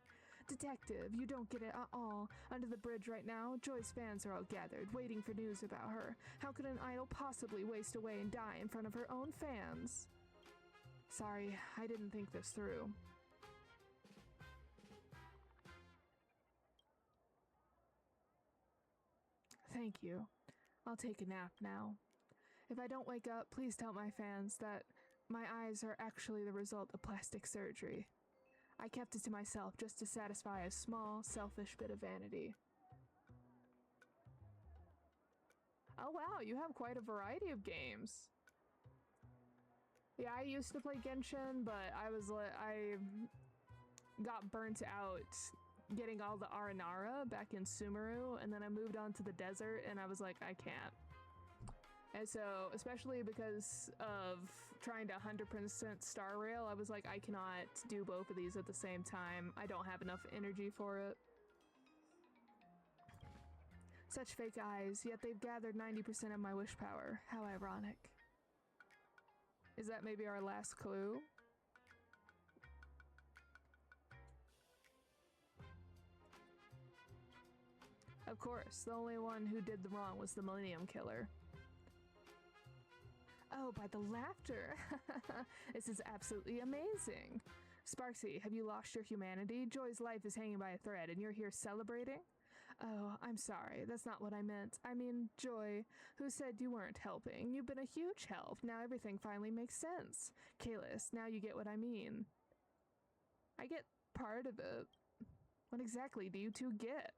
Detective, you don't get it at all. Under the bridge right now, Joy's fans are all gathered, waiting for news about her. How could an idol possibly waste away and die in front of her own fans? Sorry, I didn't think this through. Thank you. I'll take a nap now. If I don't wake up, please tell my fans that my eyes are actually the result of plastic surgery. I kept it to myself just to satisfy a small, selfish bit of vanity. Oh wow, you have quite a variety of games. Yeah, I used to play Genshin, but I got burnt out getting all the Aranara back in Sumeru, and then I moved on to the desert, and I was like, I can't. And so, especially because of trying to 100% Star Rail, I was like, I cannot do both of these at the same time. I don't have enough energy for it. Such fake eyes, yet they've gathered 90% of my wish power. How ironic. Is that maybe our last clue? Of course, the only one who did the wrong was the Millennium Killer. Oh, by the laughter! This is absolutely amazing! Sparksy, have you lost your humanity? Joy's life is hanging by a thread and you're here celebrating? Oh, I'm sorry, that's not what I meant. I mean, Joy, who said you weren't helping? You've been a huge help. Now everything finally makes sense. Kalis, now you get what I mean. I get part of it. What exactly do you two get?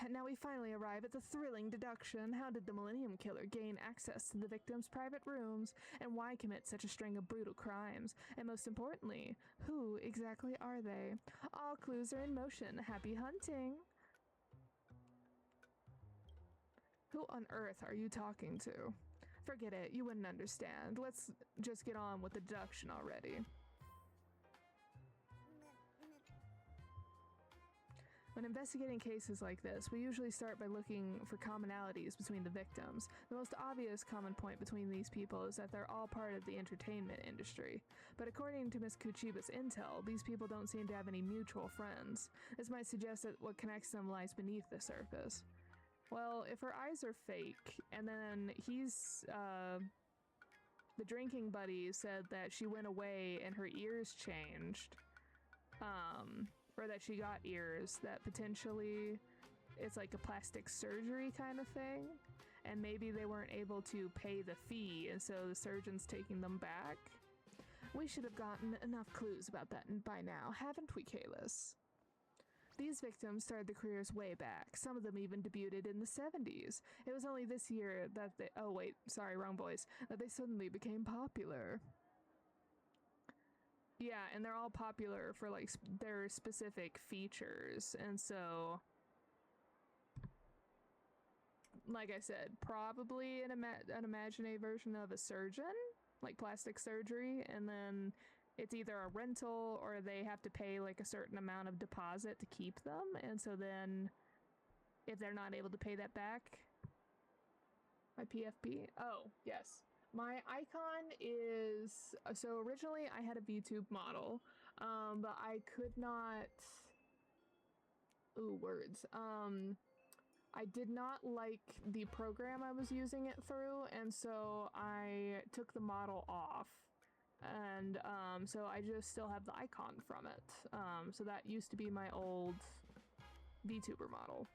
And now we finally arrive at the thrilling deduction. How did the Millennium Killer gain access to the victim's private rooms, and why commit such a string of brutal crimes? And most importantly, who exactly are they? All clues are in motion. Happy hunting! Who on earth are you talking to? Forget it, you wouldn't understand. Let's just get on with the deduction already. When investigating cases like this, we usually start by looking for commonalities between the victims. The most obvious common point between these people is that they're all part of the entertainment industry. But according to Miss Kuchiba's intel, these people don't seem to have any mutual friends. This might suggest that what connects them lies beneath the surface. Well, if her eyes are fake, and then the drinking buddy said that she went away and her ears changed, or that she got ears, that potentially it's like a plastic surgery kind of thing, and maybe they weren't able to pay the fee, and so the surgeon's taking them back. We should have gotten enough clues about that by now, haven't we, Kalis? These victims started their careers way back. Some of them even debuted in the 70s. It was only this year that they— oh wait, sorry, wrong voice. That they suddenly became popular. Yeah, and they're all popular for like their specific features, and so, like I said, probably an imaginae version of a surgeon, like plastic surgery, and then it's either a rental or they have to pay like a certain amount of deposit to keep them, and so then if they're not able to pay that back, my PFP? Oh, yes. My icon is, so originally I had a VTube model, but I could not, I did not like the program I was using it through, and so I took the model off, and so I just still have the icon from it. So that used to be my old VTuber model.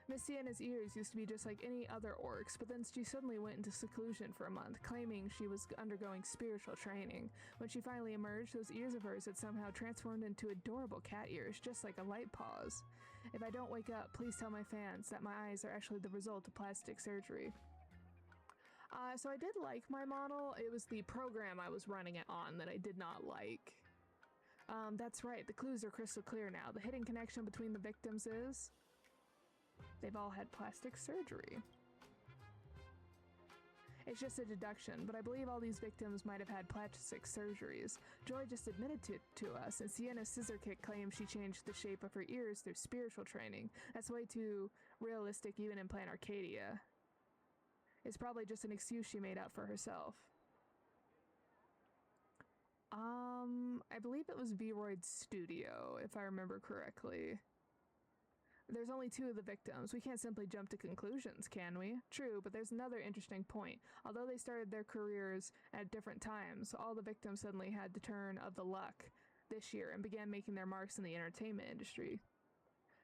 Miss Sienna's ears used to be just like any other orcs, but then she suddenly went into seclusion for a month, claiming she was undergoing spiritual training. When she finally emerged, those ears of hers had somehow transformed into adorable cat ears, just like a light paws. If I don't wake up, please tell my fans that my eyes are actually the result of plastic surgery. So I did like my model. It was the program I was running it on that I did not like. That's right, the clues are crystal clear now. The hidden connection between the victims is they've all had plastic surgery. It's just a deduction, but I believe all these victims might have had plastic surgeries. Joy just admitted to us, and Sienna's scissor kick claims she changed the shape of her ears through spiritual training. That's way too realistic even in Planarcadia. It's probably just an excuse she made up for herself. I believe it was V-Royd's studio, if I remember correctly. There's only 2 of the victims. We can't simply jump to conclusions, can we? True, but there's another interesting point. Although they started their careers at different times, all the victims suddenly had the turn of the luck this year and began making their marks in the entertainment industry.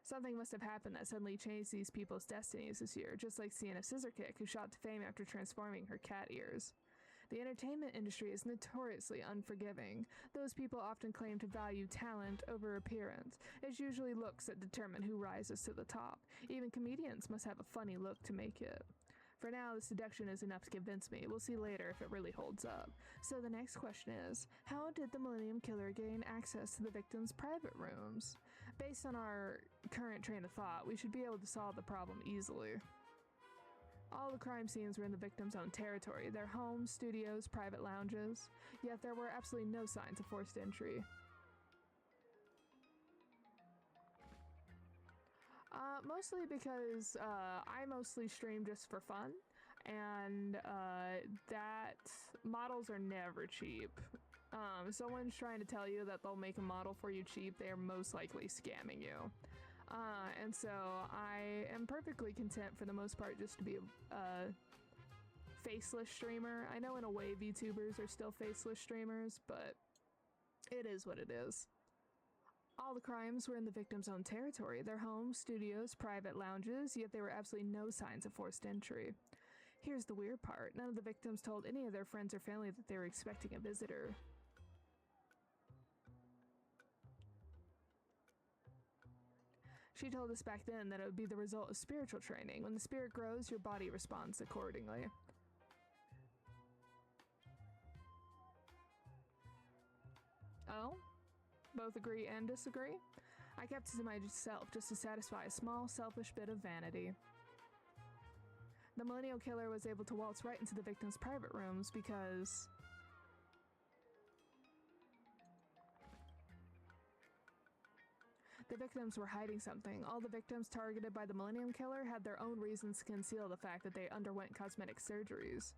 Something must have happened that suddenly changed these people's destinies this year, just like Sienna Scissorkick, who shot to fame after transforming her cat ears. The entertainment industry is notoriously unforgiving. Those people often claim to value talent over appearance. It's usually looks that determine who rises to the top. Even comedians must have a funny look to make it. For now, the seduction is enough to convince me. We'll see later if it really holds up. So the next question is, how did the Millennium Killer gain access to the victims' private rooms? Based on our current train of thought, we should be able to solve the problem easily. All the crime scenes were in the victim's own territory, their homes, studios, private lounges, yet there were absolutely no signs of forced entry. Mostly because I mostly stream just for fun, and that models are never cheap. If someone's trying to tell you that they'll make a model for you cheap, they are most likely scamming you. And so I am perfectly content for the most part just to be a faceless streamer. I know in a way VTubers are still faceless streamers, but it is what it is. All the crimes were in the victim's own territory, their homes, studios, private lounges, yet there were absolutely no signs of forced entry. Here's the weird part. None of the victims told any of their friends or family that they were expecting a visitor. She told us back then that it would be the result of spiritual training. When the spirit grows, your body responds accordingly. Oh? Both agree and disagree? I kept it to myself just to satisfy a small, selfish bit of vanity. The millennial killer was able to waltz right into the victim's private rooms because the victims were hiding something. All the victims targeted by the Millennium Killer had their own reasons to conceal the fact that they underwent cosmetic surgeries.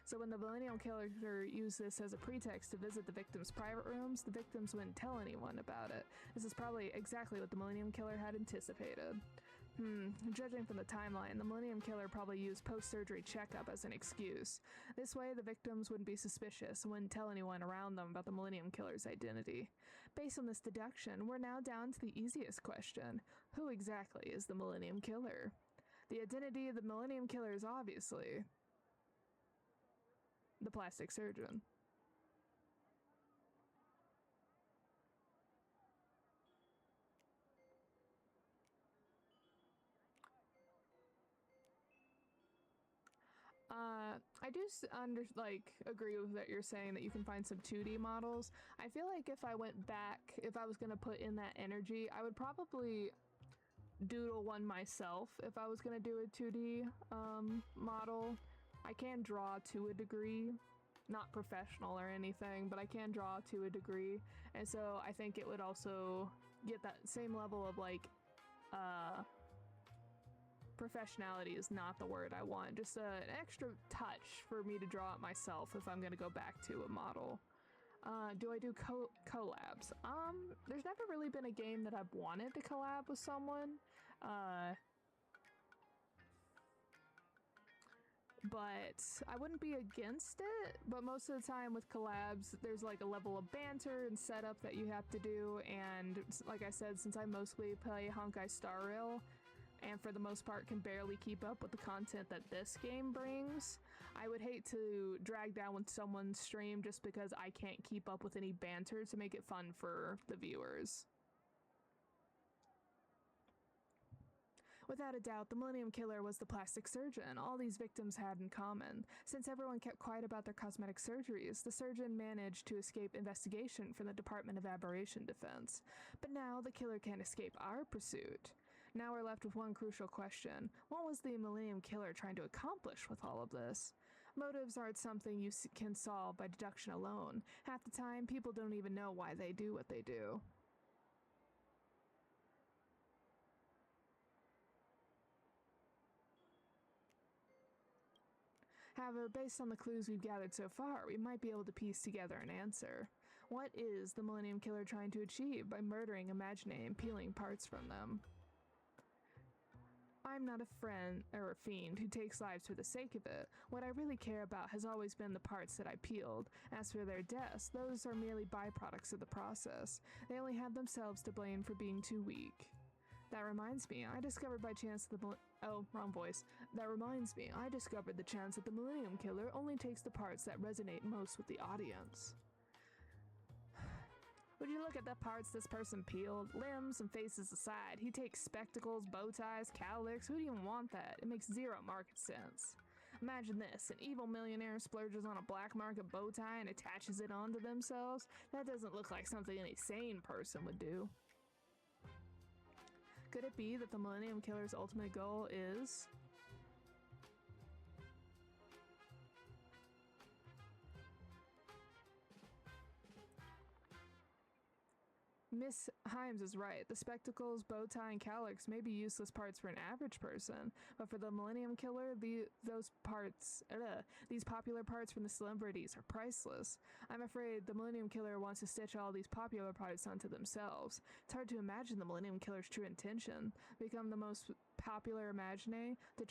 So when the Millennium Killer used this as a pretext to visit the victims' private rooms, the victims wouldn't tell anyone about it. This is probably exactly what the Millennium Killer had anticipated. Judging from the timeline, the Millennium Killer probably used post-surgery checkup as an excuse. This way, the victims wouldn't be suspicious and wouldn't tell anyone around them about the Millennium Killer's identity. Based on this deduction, we're now down to the easiest question. Who exactly is the Millennium Killer? The identity of the Millennium Killer is obviously the plastic surgeon. I do agree with that you're saying that you can find some 2D models. I feel like if I went back, if I was going to put in that energy, I would probably doodle one myself if I was going to do a 2D model. I can draw to a degree, not professional or anything, but I can draw to a degree. And so I think it would also get that same level of professionality is not the word I want. Just an extra touch for me to draw it myself if I'm going to go back to a model. Do I do collabs? There's never really been a game that I've wanted to collab with someone. But I wouldn't be against it, but most of the time with collabs, there's like a level of banter and setup that you have to do, and like I said, since I mostly play Honkai Star Rail, and for the most part can barely keep up with the content that this game brings, I would hate to drag down with someone's stream just because I can't keep up with any banter to make it fun for the viewers. Without a doubt, the Millennium Killer was the plastic surgeon all these victims had in common. Since everyone kept quiet about their cosmetic surgeries, the surgeon managed to escape investigation from the Department of Aberration Defense. But now the killer can't escape our pursuit. Now we're left with one crucial question. What was the Millennium Killer trying to accomplish with all of this? Motives aren't something you can solve by deduction alone. Half the time, people don't even know why they do what they do. However, based on the clues we've gathered so far, we might be able to piece together an answer. What is the Millennium Killer trying to achieve by murdering imaganae and peeling parts from them? I'm not a friend or a fiend who takes lives for the sake of it. What I really care about has always been the parts that I peeled. As for their deaths, those are merely byproducts of the process. They only have themselves to blame for being too weak. That reminds me, I discovered by chance the wrong voice. That reminds me, I discovered the chance that the Millennium Killer only takes the parts that resonate most with the audience. Would you look at the parts this person peeled? Limbs and faces aside, he takes spectacles, bow ties, cowlicks. Who'd even want that? It makes zero market sense. Imagine this, an evil millionaire splurges on a black market bow tie and attaches it onto themselves. That doesn't look like something any sane person would do. Could it be that the Millennium Killer's ultimate goal is Miss Himes is right. The spectacles, bow tie, and cowlicks may be useless parts for an average person, but for the Millennium Killer, these popular parts from the celebrities are priceless. I'm afraid the Millennium Killer wants to stitch all these popular parts onto themselves. It's hard to imagine the Millennium Killer's true intention. Become the most popular imaginae, to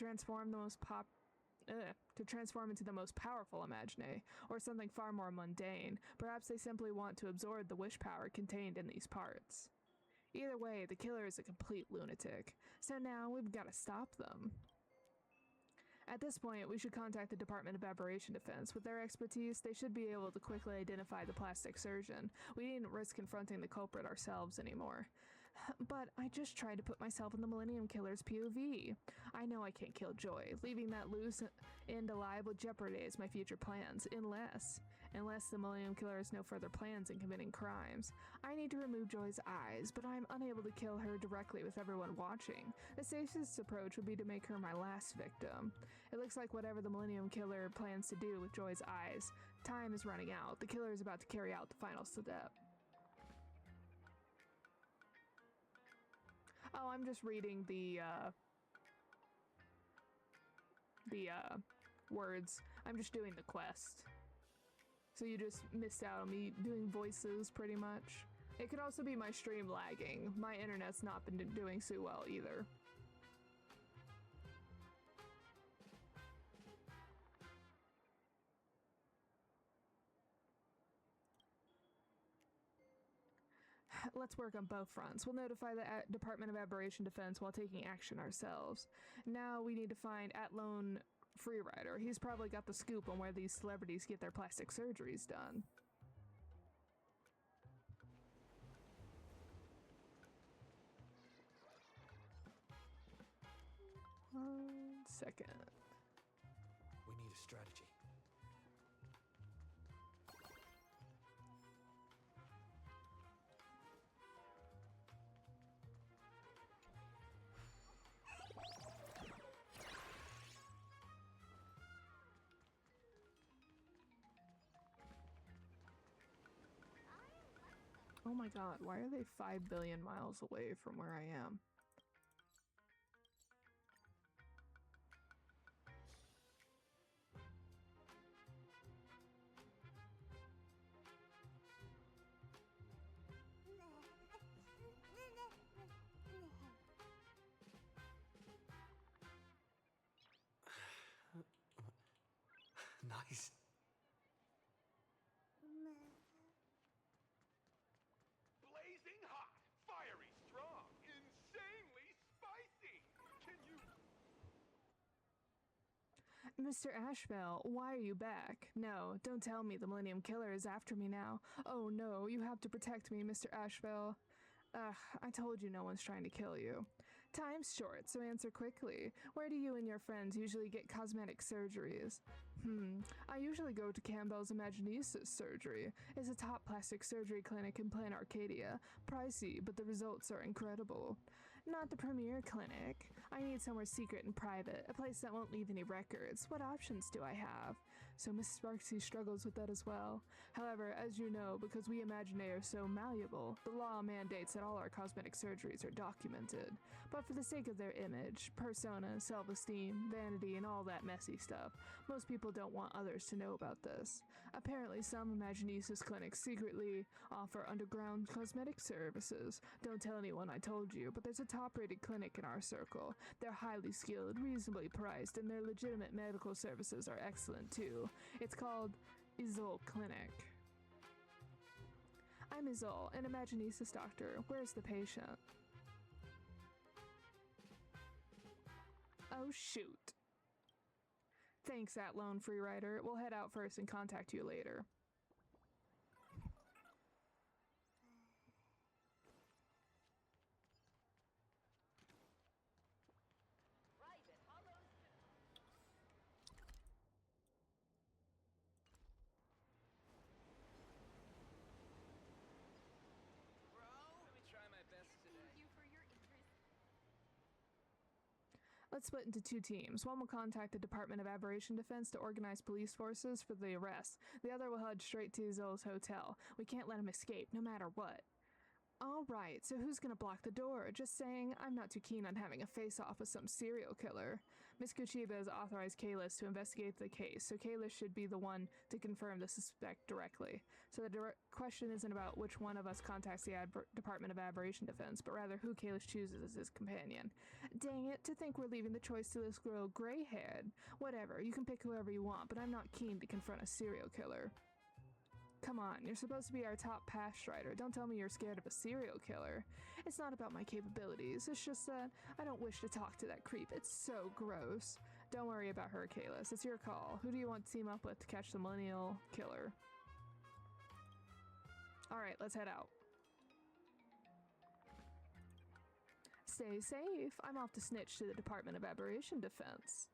transform into the most powerful imaginae, or something far more mundane. Perhaps they simply want to absorb the wish power contained in these parts. Either way, the killer is a complete lunatic, so now we've got to stop them. At this point, we should contact the Department of Aberration Defense. With their expertise, they should be able to quickly identify the plastic surgeon. We needn't risk confronting the culprit ourselves anymore. But I just tried to put myself in the Millennium Killer's POV. I know I can't kill Joy. Leaving that loose and alive will jeopardize my future plans, unless the Millennium Killer has no further plans in committing crimes. I need to remove Joy's eyes, but I'm unable to kill her directly with everyone watching. The safest approach would be to make her my last victim. It looks like whatever the Millennium Killer plans to do with Joy's eyes, time is running out. The killer is about to carry out the final step. Oh, I'm just reading the words. I'm just doing the quest. So you just missed out on me doing voices, pretty much. It could also be my stream lagging. My internet's not been doing so well either. Let's work on both fronts. We'll notify the Department of Aberration Defense while taking action ourselves. Now we need to find At-Lone Freerider. He's probably got the scoop on where these celebrities get their plastic surgeries done. One second. We need a strategy. Oh my god, why are they 5 billion miles away from where I am? Nice. Blazing hot, fiery strong, insanely spicy. Can you... Mr. Ashveil, why are you back? No, don't tell me the Millennium Killer is after me now. Oh no, you have to protect me, Mr. Ashveil. I told you no one's trying to kill you. Time's short, so answer quickly. Where do you and your friends usually get cosmetic surgeries? I usually go to Campbell's Imaganae surgery. It's a top plastic surgery clinic in Planarcadia. Pricey, but the results are incredible. Not the premier clinic. I need somewhere secret and private, a place that won't leave any records. What options do I have? So Miss Sparksy struggles with that as well. However, as you know, because we imaginae are so malleable, the law mandates that all our cosmetic surgeries are documented. But for the sake of their image, persona, self-esteem, vanity, and all that messy stuff, most people don't want others to know about this. Apparently, some Imaginesis clinics secretly offer underground cosmetic services. Don't tell anyone I told you, but there's a top-rated clinic in our circle. They're highly skilled, reasonably priced, and their legitimate medical services are excellent too. It's called Izol Clinic. I'm Izol, an Imaginesis doctor. Where's the patient? Oh shoot. Thanks, At-Lone Freerider. We'll head out first and contact you later. Let's split into two teams. One will contact the Department of Aberration Defense to organize police forces for the arrest. The other will head straight to Zola's hotel. We can't let him escape, no matter what. Alright, so who's gonna block the door? Just saying, I'm not too keen on having a face-off with some serial killer. Miss Kuchiba has authorized Kalis to investigate the case, so Kalis should be the one to confirm the suspect directly. So the question isn't about which one of us contacts the Department of Aberration Defense, but rather who Kalis chooses as his companion. Dang it, to think we're leaving the choice to this girl gray-haired. Whatever, you can pick whoever you want, but I'm not keen to confront a serial killer. Come on, you're supposed to be our top pass strider. Don't tell me you're scared of a serial killer. It's not about my capabilities, it's just that I don't wish to talk to that creep. It's so gross. Don't worry about her, Kalis. It's your call. Who do you want to team up with to catch the millennial killer? Alright, let's head out. Stay safe. I'm off to snitch to the Department of Aberration Defense.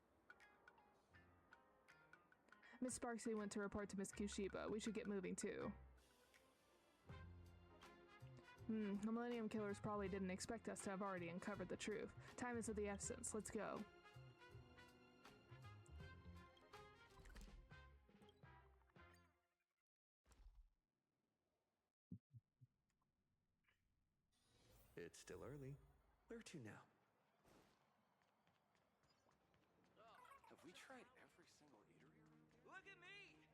Miss Sparksy went to report to Miss Kushiba. We should get moving too. The Millennium Killers probably didn't expect us to have already uncovered the truth. Time is of the essence. Let's go. It's still early. Where to now? Have we tried every single eatery? Look at me!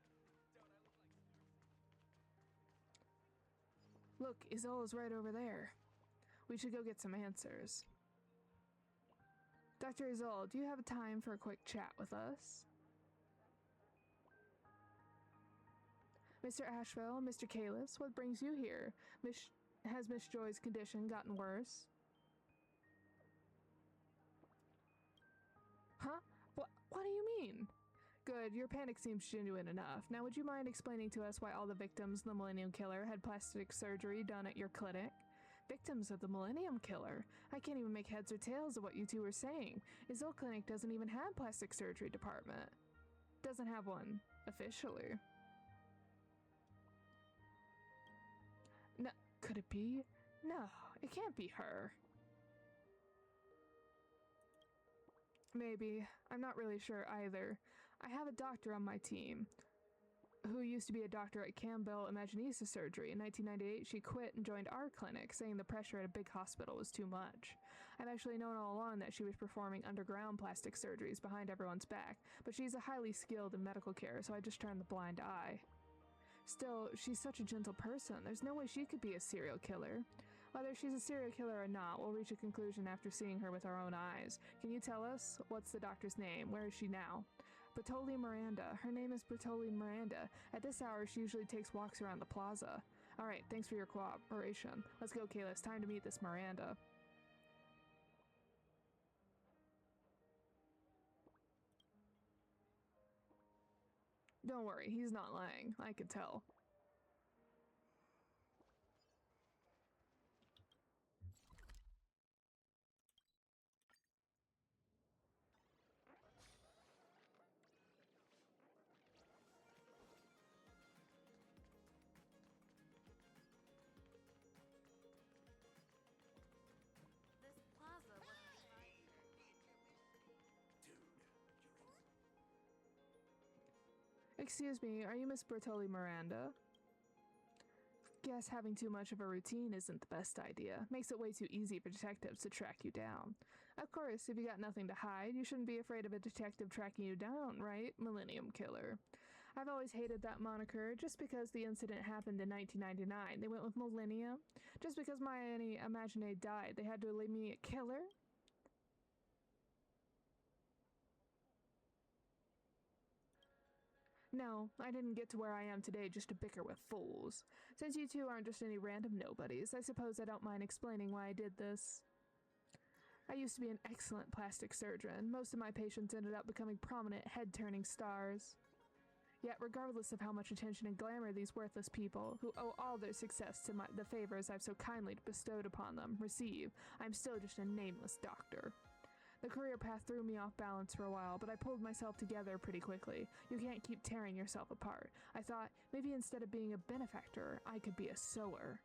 Don't I look like... Look, Izola's right over there. We should go get some answers. Dr. Izola, do you have time for a quick chat with us? Mr. Ashveil, Mr. Kalis, what brings you here? Has Miss Joy's condition gotten worse? Huh? What do you mean? Good, your panic seems genuine enough. Now would you mind explaining to us why all the victims of the Millennium Killer had plastic surgery done at your clinic? Victims of the Millennium Killer? I can't even make heads or tails of what you two are saying. Izol Clinic doesn't even have plastic surgery department. Doesn't have one, officially. No, could it be? No, it can't be her. Maybe. I'm not really sure either. I have a doctor on my team who used to be a doctor at Campbell Imaginesis Surgery. In 1998, she quit and joined our clinic, saying the pressure at a big hospital was too much. I've actually known all along that she was performing underground plastic surgeries behind everyone's back, but she's a highly skilled in medical care, so I just turned the blind eye. Still, she's such a gentle person. There's no way she could be a serial killer. Whether she's a serial killer or not, we'll reach a conclusion after seeing her with our own eyes. Can you tell us? What's the doctor's name? Where is she now? Bertoli Miranda. Her name is Bertoli Miranda. At this hour, she usually takes walks around the plaza. Alright, thanks for your cooperation. Let's go, Kayla. It's time to meet this Miranda. Don't worry, he's not lying. I could tell. This plaza wasn't Excuse me, are you Miss Bertoli Miranda? Guess having too much of a routine isn't the best idea. Makes it way too easy for detectives to track you down. Of course, if you got nothing to hide, you shouldn't be afraid of a detective tracking you down, right? Millennium Killer. I've always hated that moniker just because the incident happened in 1999. They went with Millennium. Just because my imaganae died, they had to label me a killer? No, I didn't get to where I am today just to bicker with fools. Since you two aren't just any random nobodies, I suppose I don't mind explaining why I did this. I used to be an excellent plastic surgeon. Most of my patients ended up becoming prominent, head-turning stars. Yet, regardless of how much attention and glamour these worthless people, who owe all their success to the favors I've so kindly bestowed upon them, receive, I'm still just a nameless doctor. The career path threw me off balance for a while, but I pulled myself together pretty quickly. You can't keep tearing yourself apart. I thought, maybe instead of being a benefactor, I could be a sower.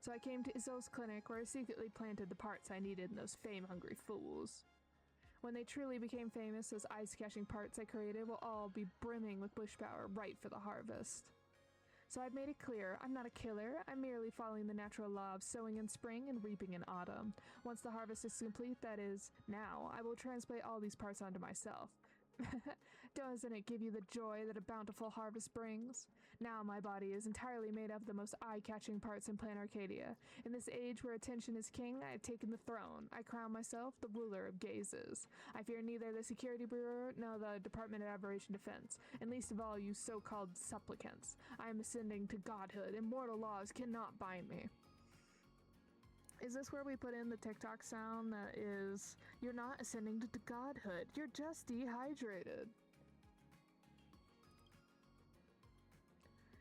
So I came to Izol's clinic, where I secretly planted the parts I needed in those fame-hungry fools. When they truly became famous, those ice-catching parts I created will all be brimming with bush power right for the harvest. So I've made it clear, I'm not a killer, I'm merely following the natural law of sowing in spring and reaping in autumn. Once the harvest is complete, that is, now, I will transplant all these parts onto myself. Doesn't it give you the joy that a bountiful harvest brings? Now my body is entirely made of the most eye-catching parts in Planarcadia. In this age where attention is king, I have taken the throne. I crown myself the ruler of gazes. I fear neither the Security Bureau nor the Department of Aberration Defense, and least of all you so-called supplicants. I am ascending to godhood, and mortal laws cannot bind me. Is this where we put in the TikTok sound that is, you're not ascending to godhood, you're just dehydrated?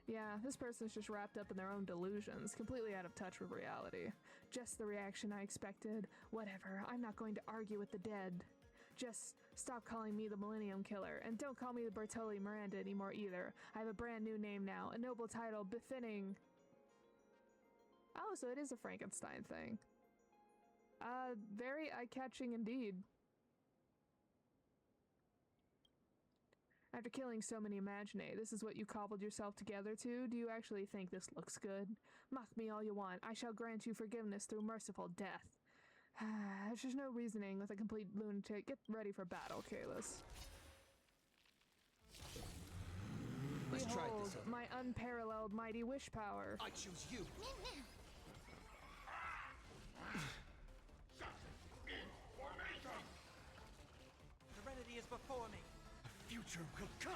Yeah, this person's just wrapped up in their own delusions, completely out of touch with reality. Just the reaction I expected. Whatever, I'm not going to argue with the dead. Just stop calling me the Millennium Killer, and don't call me the Bertolli Miranda anymore either. I have a brand new name now, a noble title befitting... Oh, so it is a Frankenstein thing. Very eye-catching indeed. After killing so many imaginae, this is what you cobbled yourself together to? Do you actually think this looks good? Mock me all you want. I shall grant you forgiveness through merciful death. There's no reasoning with a complete lunatic. Get ready for battle, Kalis. Let's try Behold, this out. my unparalleled mighty wish power. I choose you. Serenity is before me. The future will come.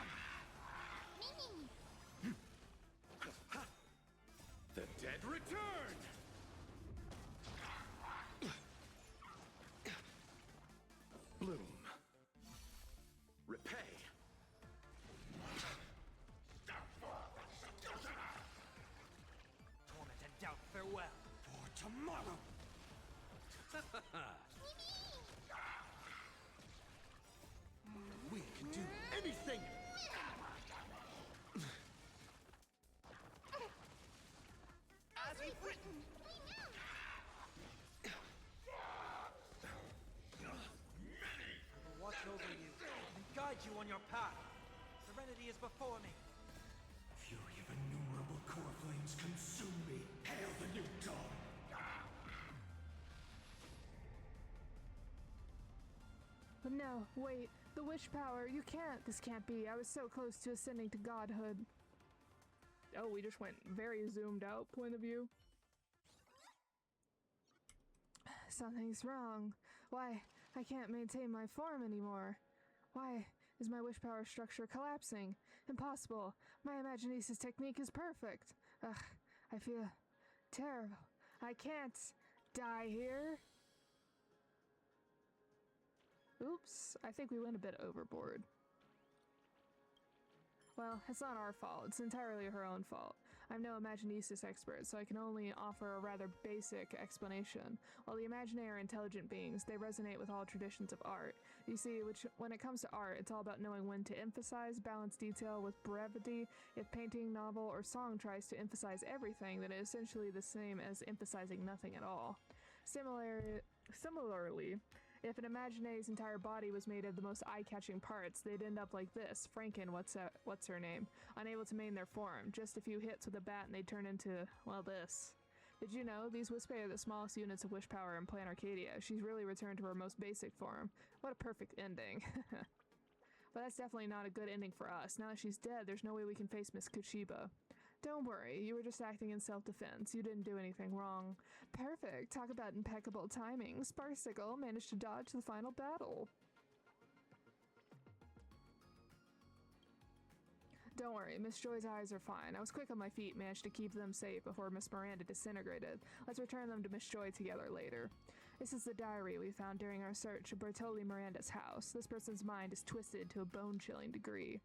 The dead return. Bloom. Repay. Torment and doubt, farewell. For tomorrow. We can do anything. As we've written. I will watch over you and guide you on your path. Serenity is before me. Fury of innumerable core flames consume me. Hail the new dawn. But no, wait. The wish power. You can't. This can't be. I was so close to ascending to godhood. Oh, we just went very zoomed out point of view. Something's wrong. Why? I can't maintain my form anymore. Why is my wish power structure collapsing? Impossible. My imaginasis technique is perfect. Ugh, I feel terrible. I can't die here. Oops, I think we went a bit overboard. Well, it's not our fault. It's entirely her own fault. I'm no imaginasis expert, so I can only offer a rather basic explanation. While the imaginae are intelligent beings, they resonate with all traditions of art. You see, when it comes to art, it's all about knowing when to emphasize, balance detail with brevity. If painting, novel, or song tries to emphasize everything, then it's essentially the same as emphasizing nothing at all. Similarly, if an imaginae's entire body was made of the most eye-catching parts, they'd end up like this. Franken, what's her name? Unable to maintain their form. Just a few hits with a bat and they'd turn into, well, this. Did you know these wispae are the smallest units of wish power in Planarcadia? She's really returned to her most basic form. What a perfect ending. But that's definitely not a good ending for us. Now that she's dead, there's no way we can face Miss Kushiba. Don't worry, you were just acting in self-defense. You didn't do anything wrong. Perfect. Talk about impeccable timing. Sparsicle managed to dodge the final battle. Don't worry, Miss Joy's eyes are fine. I was quick on my feet, managed to keep them safe before Miss Miranda disintegrated. Let's return them to Miss Joy together later. This is the diary we found during our search of Bertolli Miranda's house. This person's mind is twisted to a bone-chilling degree.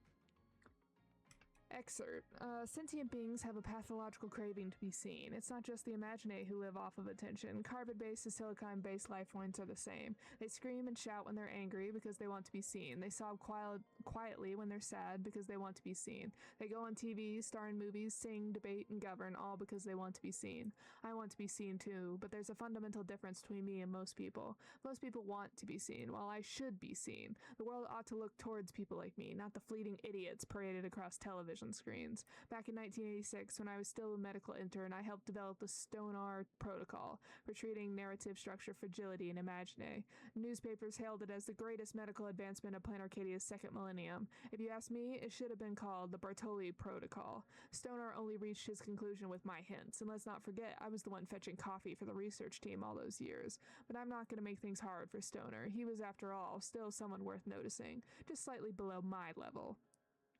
Excerpt. Sentient beings have a pathological craving to be seen. It's not just the imaginae who live off of attention. Carbon-based and silicon-based life forms are the same. They scream and shout when they're angry because they want to be seen. They sob quietly when they're sad because they want to be seen. They go on TV, star in movies, sing, debate, and govern, all because they want to be seen. I want to be seen too, but there's a fundamental difference between me and most people. Most people want to be seen, while I should be seen. The world ought to look towards people like me, not the fleeting idiots paraded across television screens. Back in 1986, when I was still a medical intern, I helped develop the Stonar protocol for treating narrative structure fragility in imaginae. Newspapers hailed it as the greatest medical advancement of Planarcadia's second millennium. If you ask me, it should have been called the Bertolli protocol. Stonar only reached his conclusion with my hints, and let's not forget, I was the one fetching coffee for the research team all those years. But I'm not going to make things hard for Stoner. He was, after all, still someone worth noticing, just slightly below my level.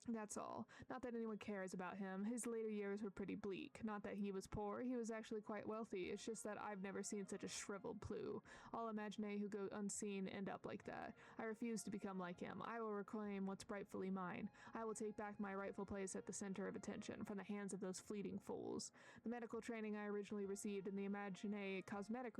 That's all. Not that anyone cares about him. His later years were pretty bleak. Not that he was poor, he was actually quite wealthy. It's just that I've never seen such a shriveled plue. All imaginae who go unseen end up like that. I refuse to become like him. I will reclaim what's rightfully mine. I will take back my rightful place at the center of attention from the hands of those fleeting fools. The medical training I originally received and the imaginae cosmetic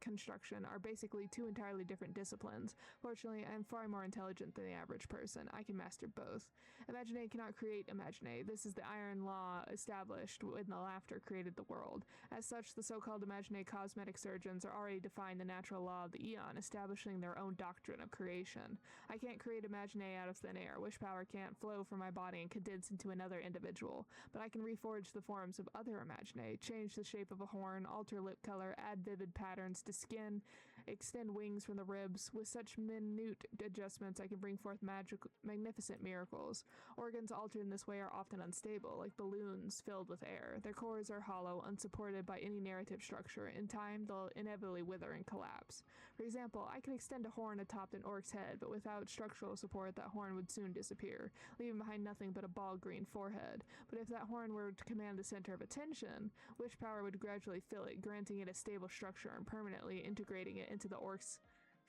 construction are basically two entirely different disciplines. Fortunately, I am far more intelligent than the average person. I can master both. Imaginae cannot create imaginae. This is the iron law established when the laughter created the world. As such, the so-called imaginae cosmetic surgeons are already defined the natural law of the eon, establishing their own doctrine of creation. I can't create imaginae out of thin air. Wish power can't flow from my body and condense into another individual. But I can reforge the forms of other imaginae, change the shape of a horn, alter lip color, add vivid patterns to skin, extend wings from the ribs. With such minute adjustments, I can bring forth magnificent miracles. Organs altered in this way are often unstable, like balloons filled with air. Their cores are hollow, unsupported by any narrative structure. In time, they'll inevitably wither and collapse. For example, I could extend a horn atop an orc's head, but without structural support, that horn would soon disappear, leaving behind nothing but a bald green forehead. But if that horn were to command the center of attention, wish power would gradually fill it, granting it a stable structure and permanently integrating it into the orc's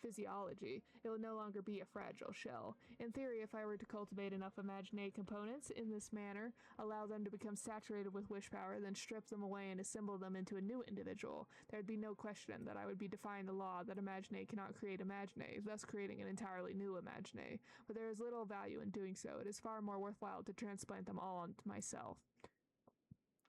physiology. It will no longer be a fragile shell. In theory, if I were to cultivate enough imaginae components in this manner, allow them to become saturated with wish power, then strip them away and assemble them into a new individual, there would be no question that I would be defying the law that imaginae cannot create imaginae, thus creating an entirely new imaginae. But there is little value in doing so. It is far more worthwhile to transplant them all onto myself.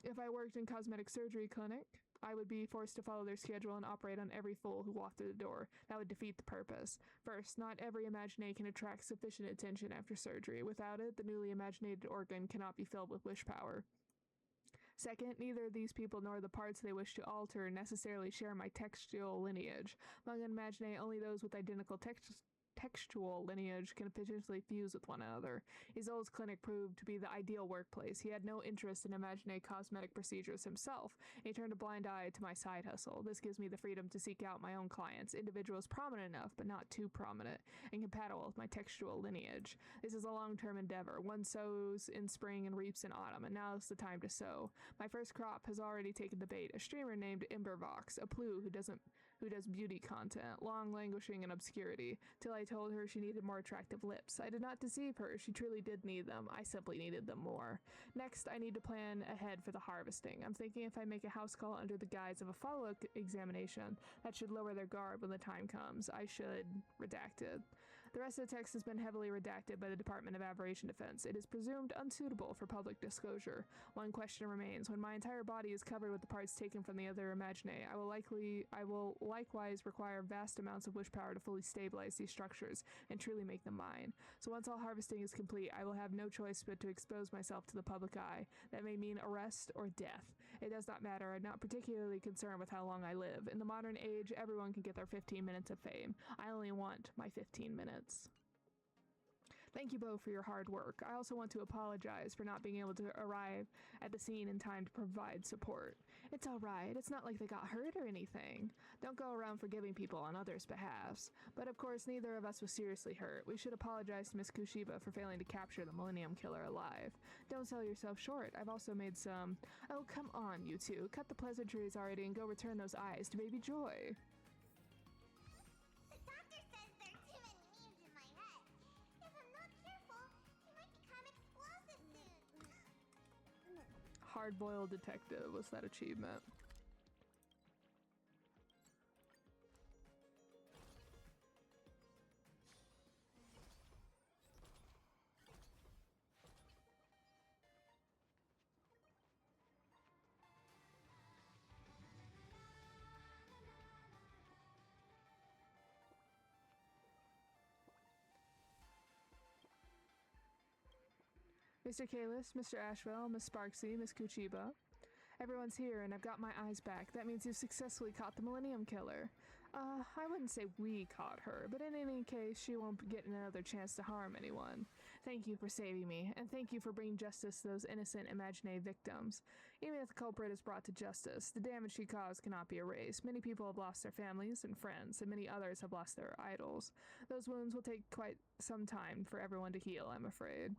If I worked in cosmetic surgery clinic, I would be forced to follow their schedule and operate on every fool who walked through the door. That would defeat the purpose. First, not every imaginae can attract sufficient attention after surgery. Without it, the newly imaginated organ cannot be filled with wish power. Second, neither these people nor the parts they wish to alter necessarily share my textual lineage. Among imaginae, only those with identical textual lineage can potentially fuse with one another. Isolde's clinic proved to be the ideal workplace. He had no interest in imaginae cosmetic procedures himself, and he turned a blind eye to my side hustle. This gives me the freedom to seek out my own clients, individuals prominent enough, but not too prominent, and compatible with my textual lineage. This is a long-term endeavor. One sows in spring and reaps in autumn, and now is the time to sow. My first crop has already taken the bait, a streamer named Embervox, a plue who does beauty content, long languishing in obscurity, till I told her she needed more attractive lips. I did not deceive her. She truly did need them. I simply needed them more. Next, I need to plan ahead for the harvesting. I'm thinking if I make a house call under the guise of a follow-up examination, that should lower their guard when the time comes. I should... redacted. The rest of the text has been heavily redacted by the Department of Aberration Defense. It is presumed unsuitable for public disclosure. One question remains. When my entire body is covered with the parts taken from the other imaginae, I will likewise require vast amounts of wish power to fully stabilize these structures and truly make them mine. So once all harvesting is complete, I will have no choice but to expose myself to the public eye. That may mean arrest or death. It does not matter. I'm not particularly concerned with how long I live. In the modern age, everyone can get their 15 minutes of fame. I only want my 15 minutes. Thank you both for your hard work. I also want to apologize for not being able to arrive at the scene in time to provide support. It's alright, it's not like they got hurt or anything. Don't go around forgiving people on others' behalves. But of course, neither of us was seriously hurt. We should apologize to Miss Kushiba for failing to capture the Millennium Killer alive. Don't sell yourself short. I've also made some... Oh, come on, you two. Cut the pleasantries already and go return those eyes to Baby Joy. The doctor says there are too many names in my head. If I'm not careful, he might become explosive soon. Hard-boiled detective was that achievement. Mr. Kalis, Mr. Ashveil, Miss Sparksy, Miss Kuchiba. Everyone's here and I've got my eyes back. That means you've successfully caught the Millennium Killer. I wouldn't say we caught her, but in any case, she won't get another chance to harm anyone. Thank you for saving me, and thank you for bringing justice to those innocent imaginae victims. Even if the culprit is brought to justice, the damage she caused cannot be erased. Many people have lost their families and friends, and many others have lost their idols. Those wounds will take quite some time for everyone to heal, I'm afraid.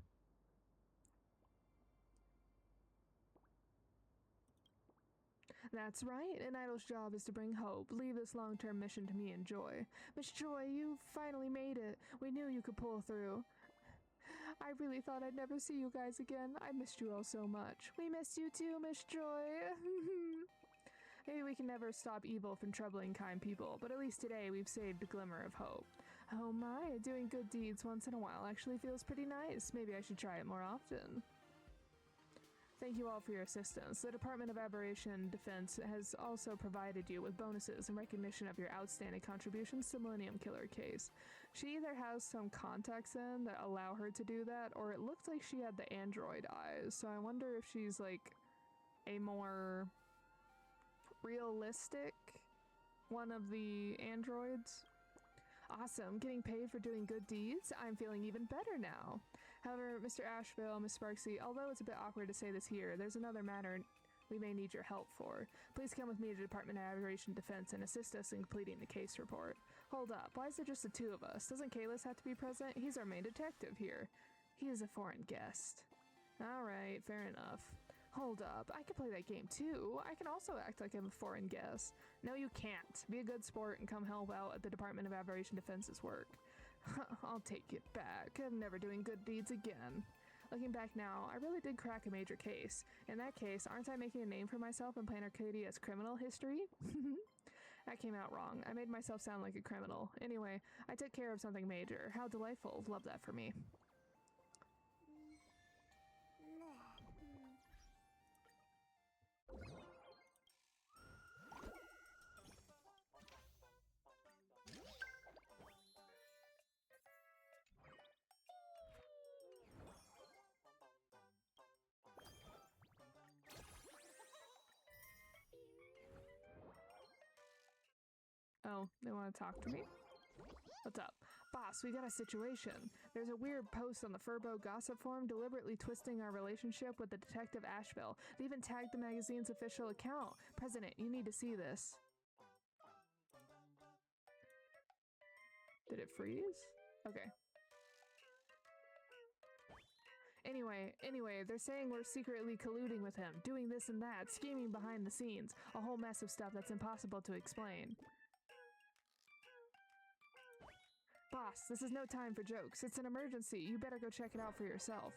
That's right. An idol's job is to bring hope. Leave this long-term mission to me and Joy. Miss Joy, you finally made it. We knew you could pull through. I really thought I'd never see you guys again. I missed you all so much. We miss you too, Miss Joy. Maybe we can never stop evil from troubling kind people, but at least today we've saved a glimmer of hope. Oh my, doing good deeds once in a while actually feels pretty nice. Maybe I should try it more often. Thank you all for your assistance. The Department of Aberration Defense has also provided you with bonuses in recognition of your outstanding contributions to Millennium Killer case. She either has some contacts in that allow her to do that, or it looked like she had the android eyes, so I wonder if she's like a more realistic one of the androids. Awesome, getting paid for doing good deeds? I'm feeling even better now. However, Mr. Ashveil, Miss Sparksy, although it's a bit awkward to say this here, there's another matter we may need your help for. Please come with me to the Department of Aberration Defense and assist us in completing the case report. Hold up, why is it just the two of us? Doesn't Kalis have to be present? He's our main detective here. He is a foreign guest. Alright, fair enough. Hold up, I can play that game too. I can also act like I'm a foreign guest. No, you can't. Be a good sport and come help out at the Department of Aberration Defense's work. I'll take it back. I'm never doing good deeds again. Looking back now, I really did crack a major case. In that case, aren't I making a name for myself in Planarcadia's criminal history? That came out wrong. I made myself sound like a criminal. Anyway, I took care of something major. How delightful. Love that for me. Oh, they want to talk to me? What's up? Boss, we got a situation. There's a weird post on the Furbo gossip forum deliberately twisting our relationship with the detective Ashveil. They even tagged the magazine's official account. President, you need to see this. Did it freeze? Okay. Anyway, they're saying we're secretly colluding with him, doing this and that, scheming behind the scenes. A whole mess of stuff that's impossible to explain. Boss, this is no time for jokes. It's an emergency. You better go check it out for yourself.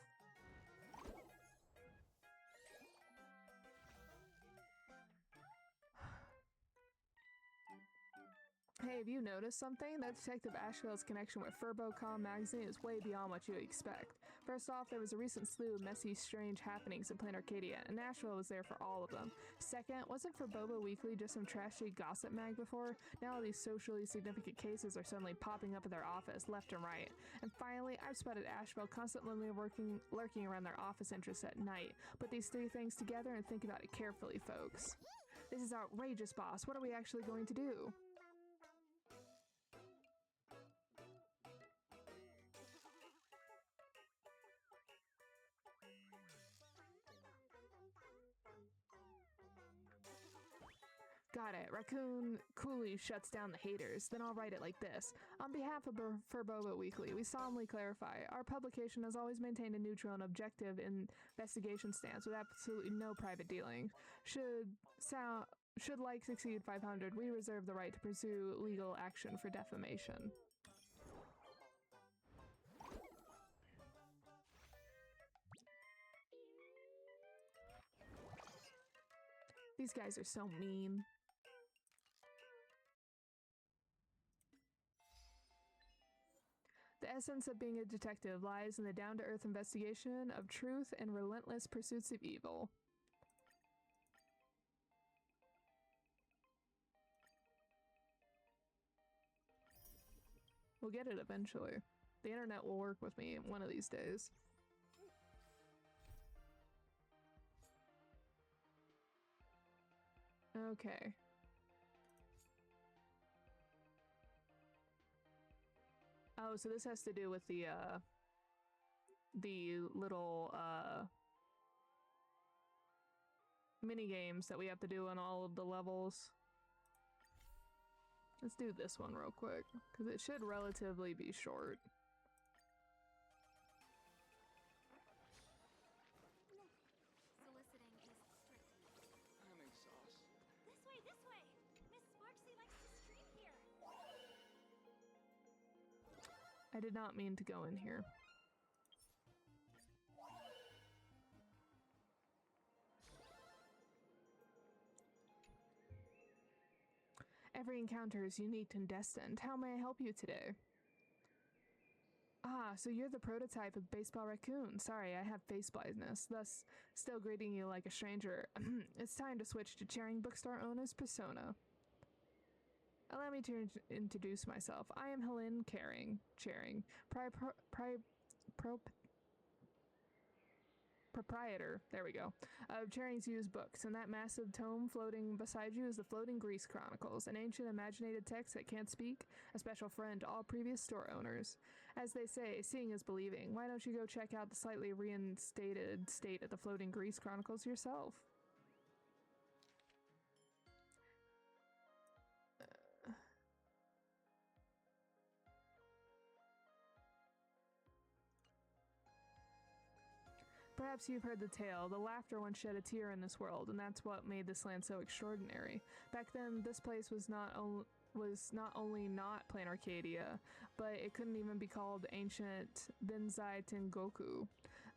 Hey, have you noticed something? That Detective Ashveil's connection with FurboCom magazine is way beyond what you expect. First off, there was a recent slew of messy, strange happenings in Planarcadia, and Ashveil was there for all of them. Second, wasn't Furboba Weekly just some trashy gossip mag before? Now all these socially significant cases are suddenly popping up in their office, left and right. And finally, I've spotted Ashveil constantly lurking around their office interests at night. Put these three things together and think about it carefully, folks. This is outrageous, boss. What are we actually going to do? Got it. Raccoon coolly shuts down the haters. Then I'll write it like this. On behalf of Furboba Weekly, we solemnly clarify, our publication has always maintained a neutral and objective investigation stance with absolutely no private dealing. Should likes exceed 500, we reserve the right to pursue legal action for defamation. These guys are so mean. The essence of being a detective lies in the down-to-earth investigation of truth and relentless pursuits of evil. We'll get it eventually. The internet will work with me one of these days. Okay. Oh, so this has to do with the little mini games that we have to do on all of the levels. Let's do this one real quick, because it should relatively be short. I'm exhausted. I did not mean to go in here. Every encounter is unique and destined. How may I help you today? Ah, so you're the prototype of Baseball Raccoon. Sorry, I have face blindness, thus still greeting you like a stranger. It's time to switch to Charing Bookstore owner's persona. Allow me to introduce myself. I am Helen Charing, proprietor, there we go, of Charing's Used Books, and that massive tome floating beside you is the Floating Grease Chronicles, an ancient imaginated text that can't speak, a special friend to all previous store owners. As they say, seeing is believing. Why don't you go check out the slightly reinstated state of the Floating Grease Chronicles yourself? Perhaps you've heard the tale. The laughter once shed a tear in this world, and that's what made this land so extraordinary. Back then, this place was not only not Planarcadia, but it couldn't even be called ancient Benzai Tengoku.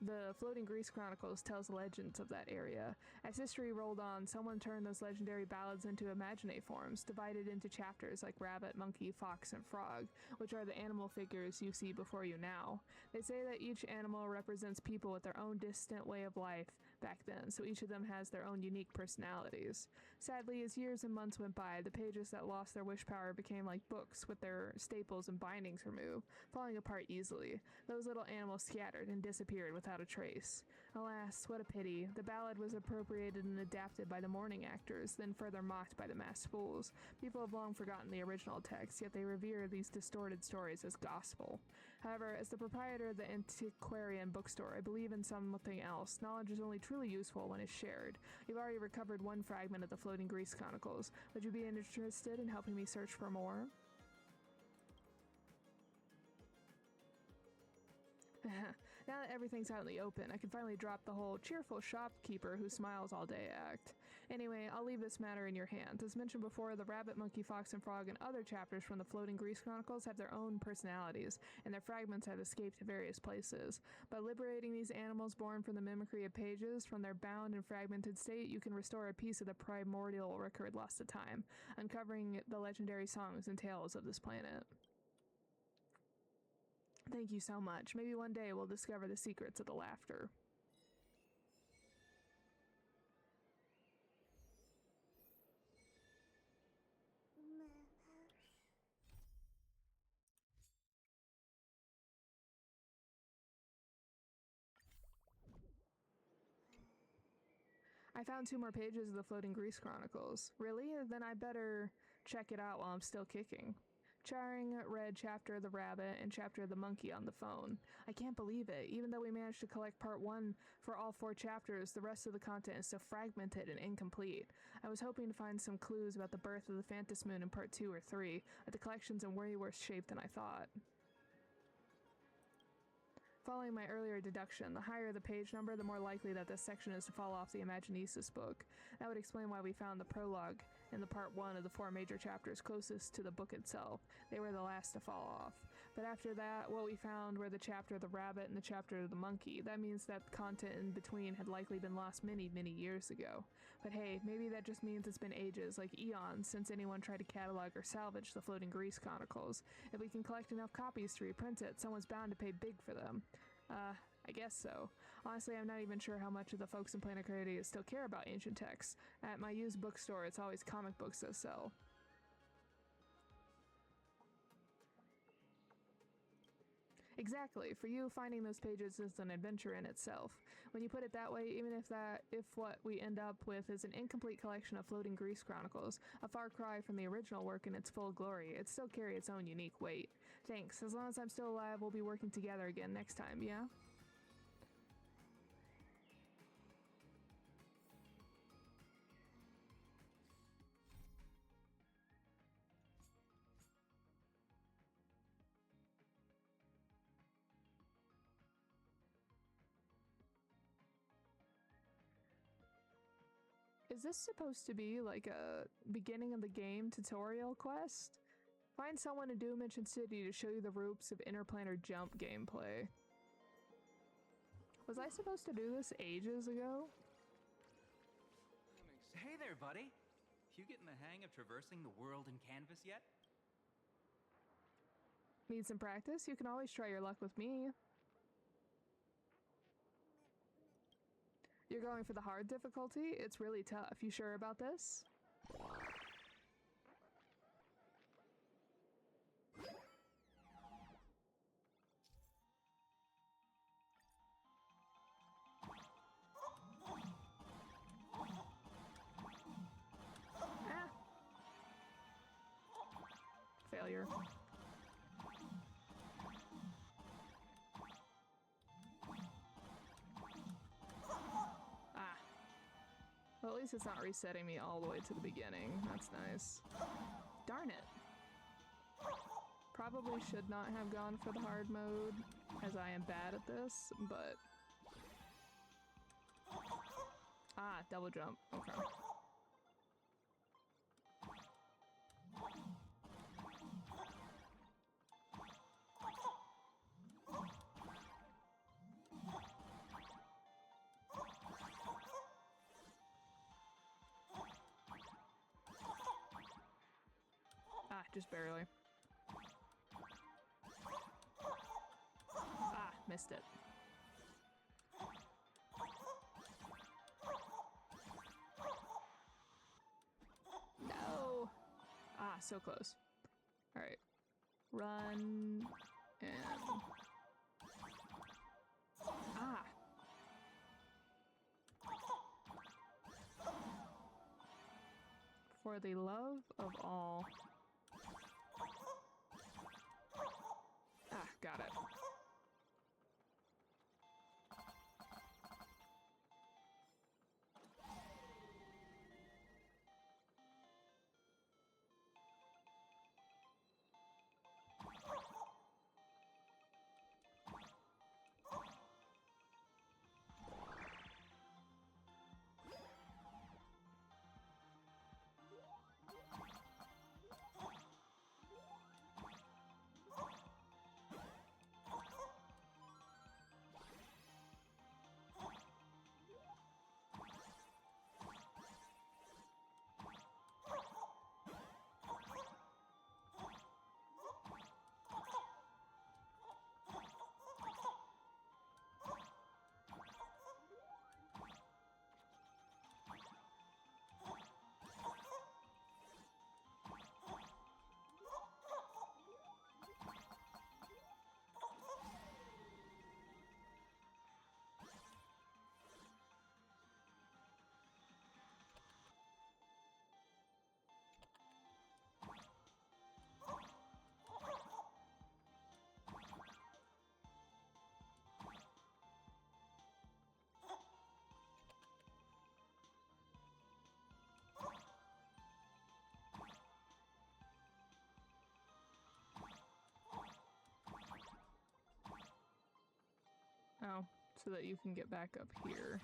The Floating Grease Chronicles tells legends of that area. As history rolled on, someone turned those legendary ballads into imaganae forms, divided into chapters like rabbit, monkey, fox, and frog, which are the animal figures you see before you now. They say that each animal represents people with their own distant way of life back then, so each of them has their own unique personalities. Sadly, as years and months went by, the pages that lost their wish power became like books with their staples and bindings removed, falling apart easily. Those little animals scattered and disappeared without a trace. Alas, what a pity. The ballad was appropriated and adapted by the mourning actors, then further mocked by the masked fools. People have long forgotten the original text, yet they revere these distorted stories as gospel. However, as the proprietor of the antiquarian bookstore, I believe in something else. Knowledge is only truly useful when it's shared. You've already recovered one fragment of the Floating Grease Chronicles. Would you be interested in helping me search for more? Now that everything's out in the open, I can finally drop the whole cheerful shopkeeper who smiles all day act. Anyway, I'll leave this matter in your hands. As mentioned before, the rabbit, monkey, fox, and frog and other chapters from the Floating Grease Chronicles have their own personalities, and their fragments have escaped to various places. By liberating these animals born from the mimicry of pages from their bound and fragmented state, you can restore a piece of the primordial record lost to time, uncovering the legendary songs and tales of this planet. Thank you so much. Maybe one day we'll discover the secrets of the laughter. I found 2 more pages of the Floating Grease Chronicles. Really? Then I better check it out while I'm still kicking. Charing read chapter of the rabbit and chapter of the monkey on the phone. I can't believe it. Even though we managed to collect part 1 for all 4 chapters, the rest of the content is still fragmented and incomplete. I was hoping to find some clues about the birth of the Phantom Moon in part 2 or 3, but the collection's in way worse shape than I thought. Following my earlier deduction, the higher the page number, the more likely that this section is to fall off the Imaginesis book. That would explain why we found the prologue in the part 1 of the 4 major chapters closest to the book itself. They were the last to fall off. But after that, what we found were the chapter of the rabbit and the chapter of the monkey. That means that content in between had likely been lost many, many years ago. But hey, maybe that just means it's been ages, like eons, since anyone tried to catalog or salvage the Floating Grease Chronicles. If we can collect enough copies to reprint it, someone's bound to pay big for them. I guess so. Honestly, I'm not even sure how much of the folks in Planarcadia still care about ancient texts. At my used bookstore, it's always comic books that sell. Exactly. For you, finding those pages is an adventure in itself. When you put it that way, even if what we end up with is an incomplete collection of Floating Grease Chronicles, a far cry from the original work in its full glory, it still carries its own unique weight. Thanks. As long as I'm still alive, we'll be working together again next time, yeah? Is this supposed to be like a beginning of the game tutorial quest? Find someone in Doom Mansion City to show you the ropes of interplanar jump gameplay. Was I supposed to do this ages ago? Hey there, buddy. You getting the hang of traversing the world in canvas yet? Need some practice? You can always try your luck with me. You're going for the hard difficulty? It's really tough. You sure about this? Ah. Failure. Well, at least it's not resetting me all the way to the beginning. That's nice. Darn it. Probably should not have gone for the hard mode, as I am bad at this, but... Ah, double jump. Okay. Just barely. Ah, missed it. No! Ah, so close. Alright. Run and... Ah! For the love of all... Ah, got it. Oh, so that you can get back up here.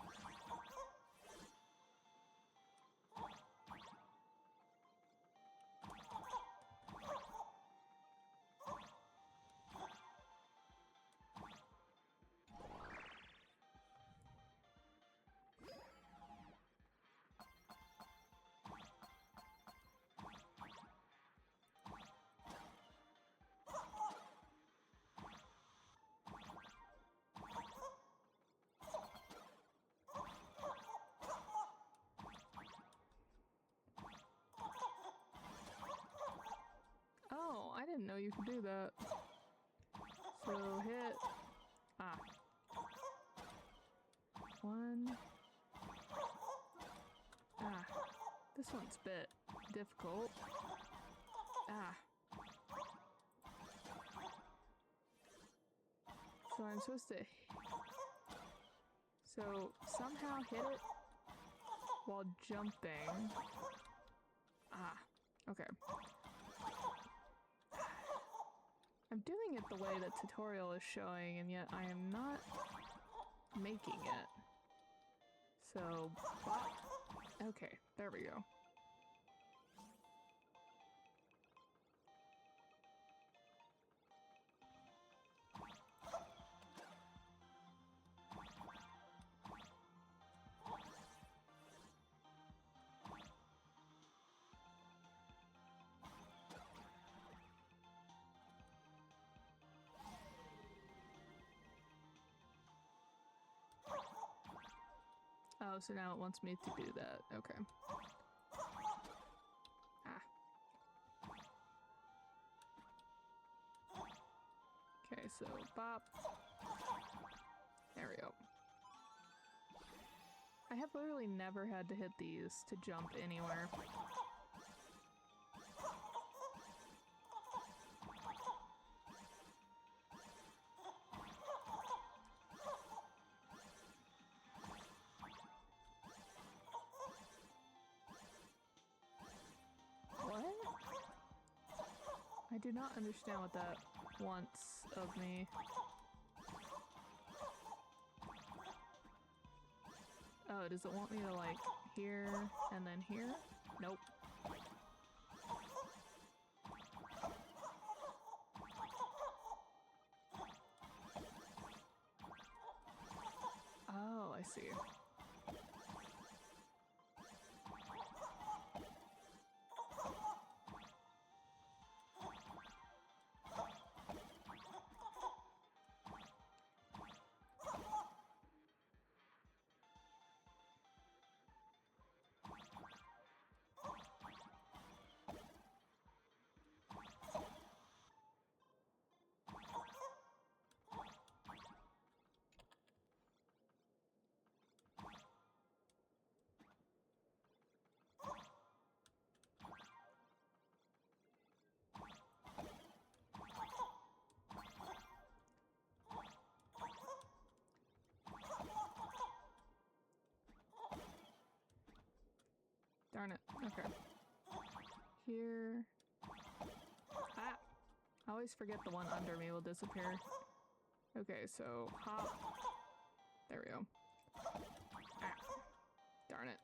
Oh, I didn't know you could do that. So hit... Ah. One. Ah. This one's a bit difficult. Ah. So I'm supposed to... So somehow hit it while jumping. Ah. Okay. I'm doing it the way the tutorial is showing, and yet I am not making it. So, bop. Okay, there we go. Oh, so now it wants me to do that. Okay. Ah. Okay, so bop. There we go. I have literally never had to hit these to jump anywhere. What? I do not understand what that wants of me. Oh, does it want me to, like, here and then here? Nope. Oh, I see. Darn it. Okay. Here. Ah! I always forget the one under me will disappear. Okay, so hop. There we go. Ah! Darn it.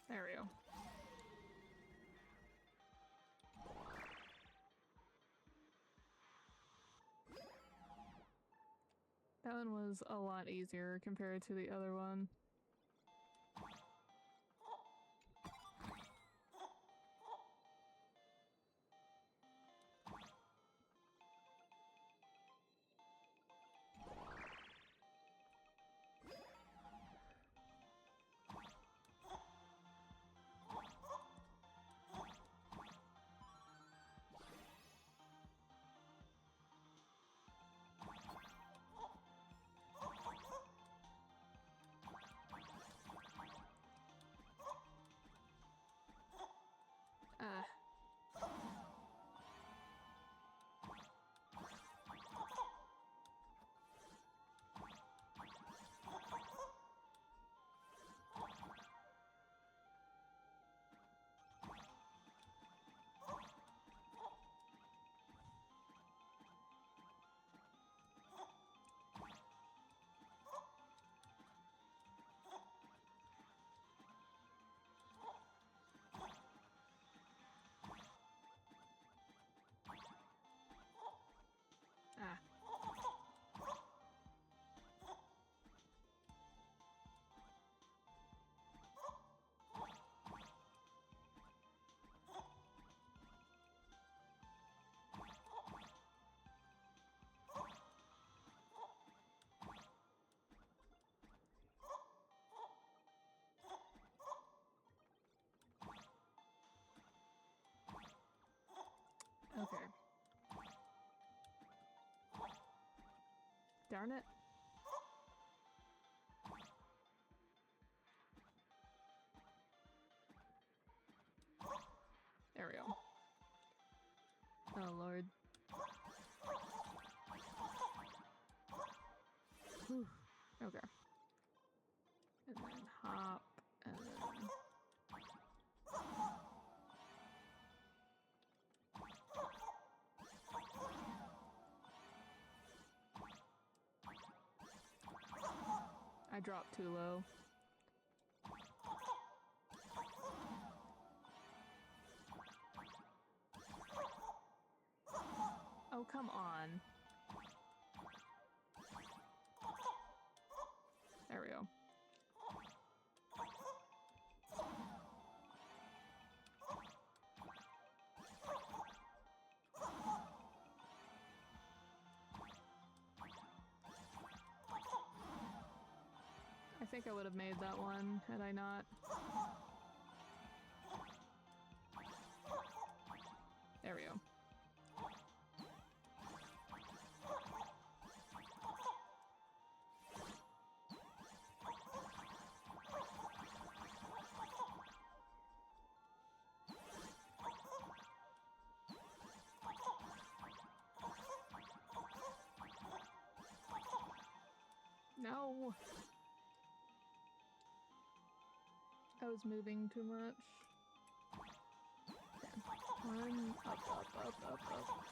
There we go. That one was a lot easier compared to the other one. Darn it. There we go. Oh, Lord. Whew. Okay. And then hop, and then... I dropped too low. Oh, come on. There we go. I think I would have made that one had I not. There we go. No! I was moving too much. One, up, up, up, up, up.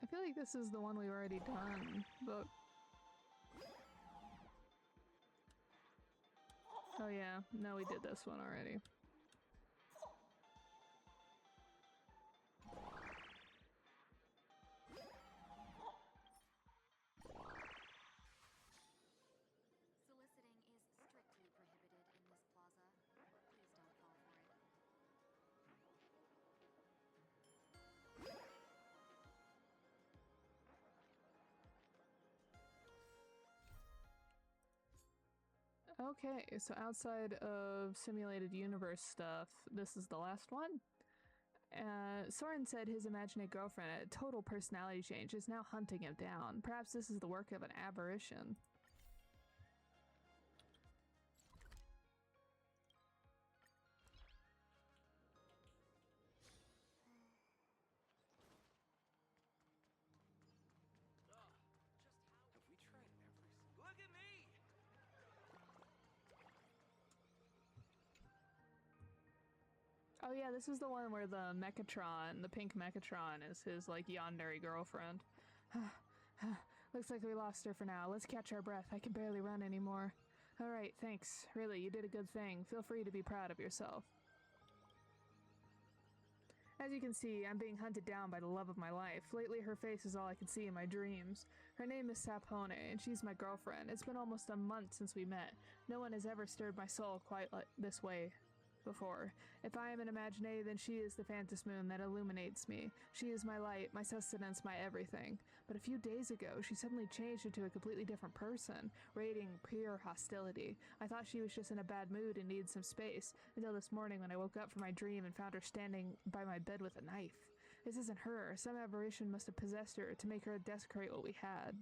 I feel like this is the one we've already done, but... Oh yeah, no, we did this one already. Soliciting is strictly prohibited in this plaza. Please don't fall for it. Okay, so outside of simulated universe stuff, this is the last one. Soren said his imaginary girlfriend had a total personality change, is now hunting him down. Perhaps this is the work of an aberration. Have we tried every single... Look at me! Oh yeah, this is the one where the Mechatron, the pink Mechatron, is his, like, yandere girlfriend. Looks like we lost her for now. Let's catch our breath. I can barely run anymore. Alright, thanks. Really, you did a good thing. Feel free to be proud of yourself. As you can see, I'm being hunted down by the love of my life. Lately, her face is all I can see in my dreams. Her name is Sapone, and she's my girlfriend. It's been almost a month since we met. No one has ever stirred my soul quite like this way before. If I am an imaganae, then she is the phantom moon that illuminates me. She is my light, my sustenance, my everything. But a few days ago, she suddenly changed into a completely different person, radiating pure hostility. I thought she was just in a bad mood and needed some space, until this morning when I woke up from my dream and found her standing by my bed with a knife. This isn't her. Some aberration must have possessed her to make her desecrate what we had.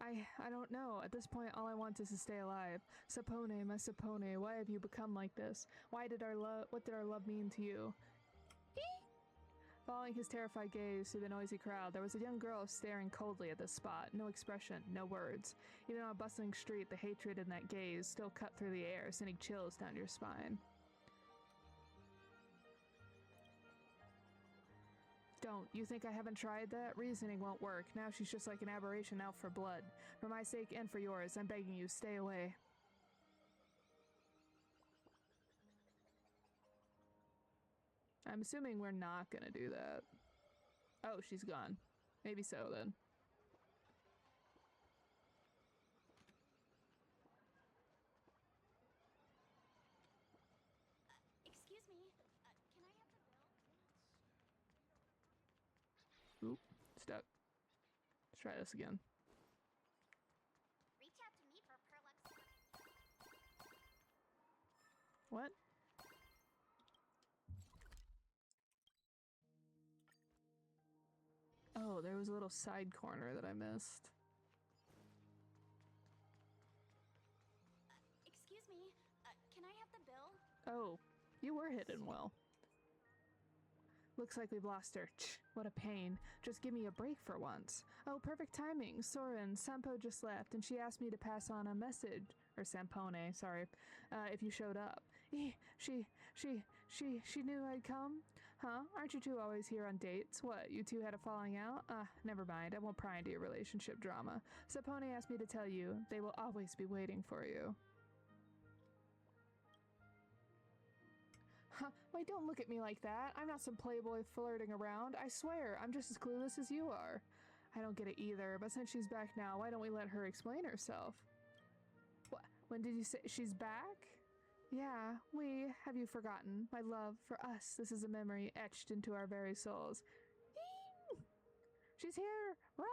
I don't know. At this point, all I want is to stay alive. Sapone, my Sapone, why have you become like this? What did our love mean to you? Following his terrified gaze through the noisy crowd, there was a young girl staring coldly at this spot. No expression, no words. Even on a bustling street, the hatred in that gaze still cut through the air, sending chills down your spine. Don't. You think I haven't tried that? Reasoning won't work. Now she's just like an aberration out for blood. For my sake and for yours, I'm begging you, stay away. I'm assuming we're not gonna do that. Oh, she's gone. Maybe so then. Excuse me. Can I have the bill? Oop, stuck. Let's try this again. Reach out to me for Perlux. What? Oh, there was a little side corner that I missed. Excuse me. Can I have the bill? Oh, you were hidden well. Looks like we've lost her. What a pain. Just give me a break for once. Oh, perfect timing. Soren, Sampo just left, and she asked me to pass on a message. Or Sampone, sorry. If you showed up. She knew I'd come? Huh? Aren't you two always here on dates? What, you two had a falling out? Never mind. I won't pry into your relationship drama. Sapone asked me to tell you, they will always be waiting for you. Huh, wait, don't look at me like that. I'm not some playboy flirting around. I swear, I'm just as clueless as you are. I don't get it either, but since she's back now, why don't we let her explain herself? What? When did you say she's back? Yeah, have you forgotten? My love, for us, this is a memory etched into our very souls. She's here! Run!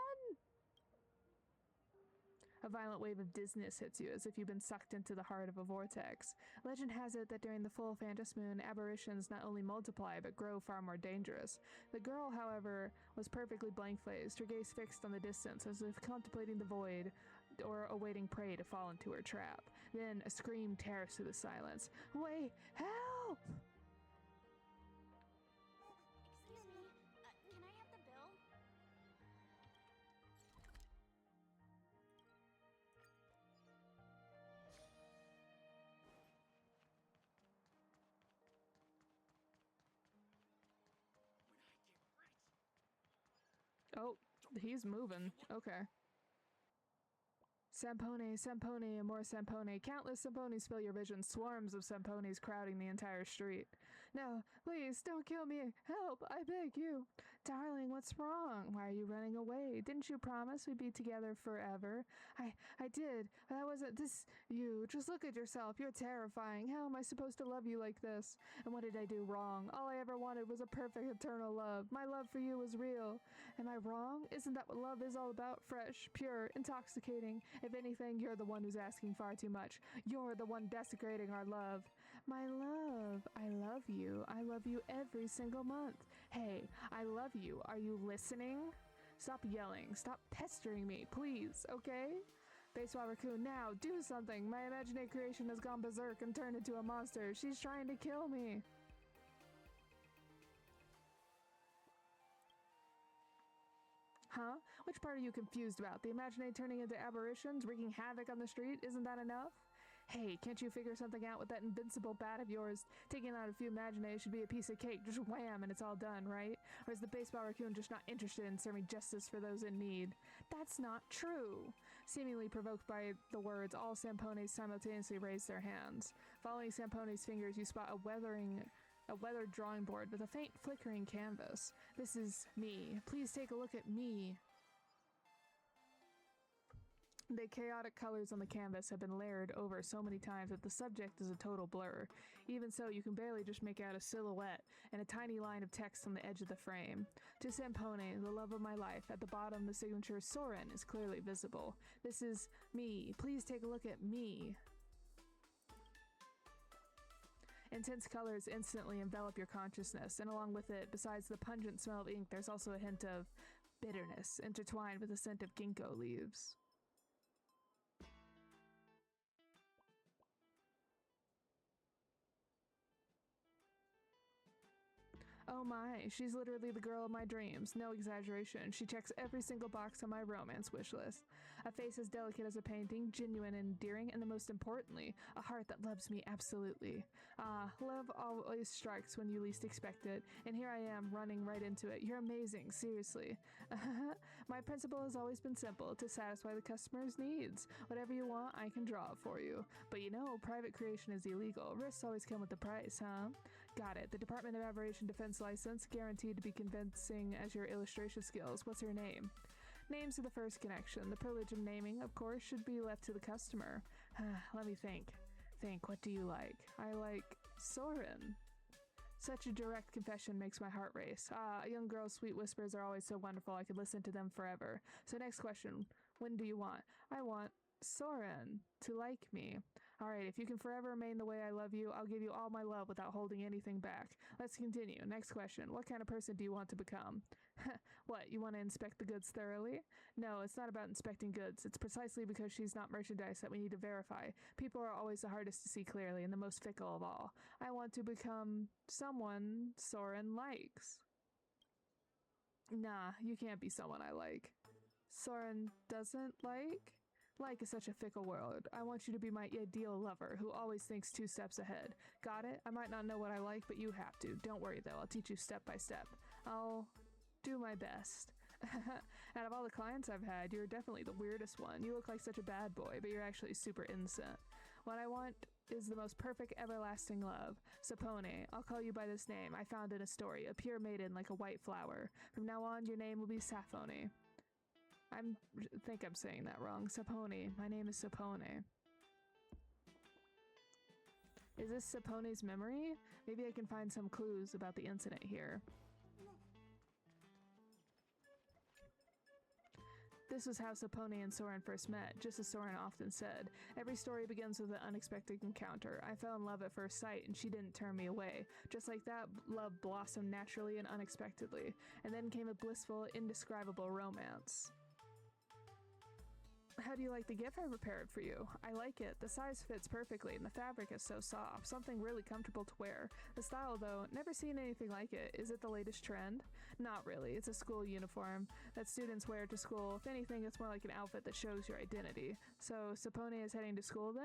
A violent wave of dizziness hits you, as if you've been sucked into the heart of a vortex. Legend has it that during the full Phantos moon, aberrations not only multiply, but grow far more dangerous. The girl, however, was perfectly blank-faced, her gaze fixed on the distance, as if contemplating the void, or awaiting prey to fall into her trap. Then a scream tears through the silence. Wait! Help! Excuse me. Can I have the bill? Oh, he's moving. Okay. Sampone, Sampone, and more Sampone. Countless Sampones fill your vision, swarms of Sampones crowding the entire street. No, please, don't kill me. Help, I beg you. Darling, what's wrong? Why are you running away? Didn't you promise we'd be together forever? I did, but I wasn't you. Just look at yourself. You're terrifying. How am I supposed to love you like this? And what did I do wrong? All I ever wanted was a perfect eternal love. My love for you was real. Am I wrong? Isn't that what love is all about? Fresh, pure, intoxicating. If anything, you're the one who's asking far too much. You're the one desecrating our love. My love, I love you. I love you every single month. Hey, I love you. Are you listening? Stop yelling. Stop pestering me, please, okay? Baseball Raccoon, now, do something. My imaginae creation has gone berserk and turned into a monster. She's trying to kill me. Huh? Which part are you confused about? The imaginae turning into aberrations, wreaking havoc on the street? Isn't that enough? Hey, can't you figure something out with that invincible bat of yours? Taking out a few imaginae should be a piece of cake. Just wham and it's all done, right? Or is the baseball raccoon just not interested in serving justice for those in need? That's not true. Seemingly provoked by the words, all Sampones simultaneously raise their hands. Following Sampone's fingers, you spot a weathered drawing board with a faint flickering canvas. This is me. Please take a look at me. The chaotic colors on the canvas have been layered over so many times that the subject is a total blur. Even so, you can barely just make out a silhouette and a tiny line of text on the edge of the frame. To Sampone, the love of my life, at the bottom the signature Soren is clearly visible. This is me. Please take a look at me. Intense colors instantly envelop your consciousness, and along with it, besides the pungent smell of ink, there's also a hint of bitterness intertwined with the scent of ginkgo leaves. Oh my, she's literally the girl of my dreams. No exaggeration. She checks every single box on my romance wish list. A face as delicate as a painting, genuine and endearing, and most importantly, a heart that loves me absolutely. Love always strikes when you least expect it, and here I am running right into it. You're amazing, seriously. My principle has always been simple, to satisfy the customer's needs. Whatever you want, I can draw it for you. But you know, private creation is illegal. Risks always come with a price, huh? Got it. The Department of Aberration Defense License, guaranteed to be convincing as your illustration skills. What's her name? Names are the first connection. The privilege of naming, of course, should be left to the customer. Let me think. What do you like? I like Soren. Such a direct confession makes my heart race. A young girl's sweet whispers are always so wonderful I could listen to them forever. So next question, when do you want? I want Soren to like me. Alright, if you can forever remain the way I love you, I'll give you all my love without holding anything back. Let's continue. Next question, what kind of person do you want to become? What, you want to inspect the goods thoroughly? No, it's not about inspecting goods. It's precisely because she's not merchandise that we need to verify. People are always the hardest to see clearly and the most fickle of all. I want to become someone Soren likes. Nah, you can't be someone I like. Soren doesn't like? Like is such a fickle world. I want you to be my ideal lover who always thinks 2 steps ahead. Got it? I might not know what I like, but you have to. Don't worry though, I'll teach you step by step. I'll do my best. Out of all the clients I've had, you're definitely the weirdest one. You look like such a bad boy, but you're actually super innocent. What I want is the most perfect everlasting love. Sapone, I'll call you by this name. I found in a story, a pure maiden like a white flower. From now on, your name will be Saphone. I think I'm saying that wrong. Sapone. My name is Sapone. Is this Sapone's memory? Maybe I can find some clues about the incident here. This was how Sapone and Soren first met, just as Soren often said. Every story begins with an unexpected encounter. I fell in love at first sight, and she didn't turn me away. Just like that, love blossomed naturally and unexpectedly. And then came a blissful, indescribable romance. How do you like the gift I prepared for you? I like it. The size fits perfectly and the fabric is so soft. Something really comfortable to wear. The style though, never seen anything like it. Is it the latest trend? Not really. It's a school uniform that students wear to school. If anything, it's more like an outfit that shows your identity. So Sapone is heading to school then?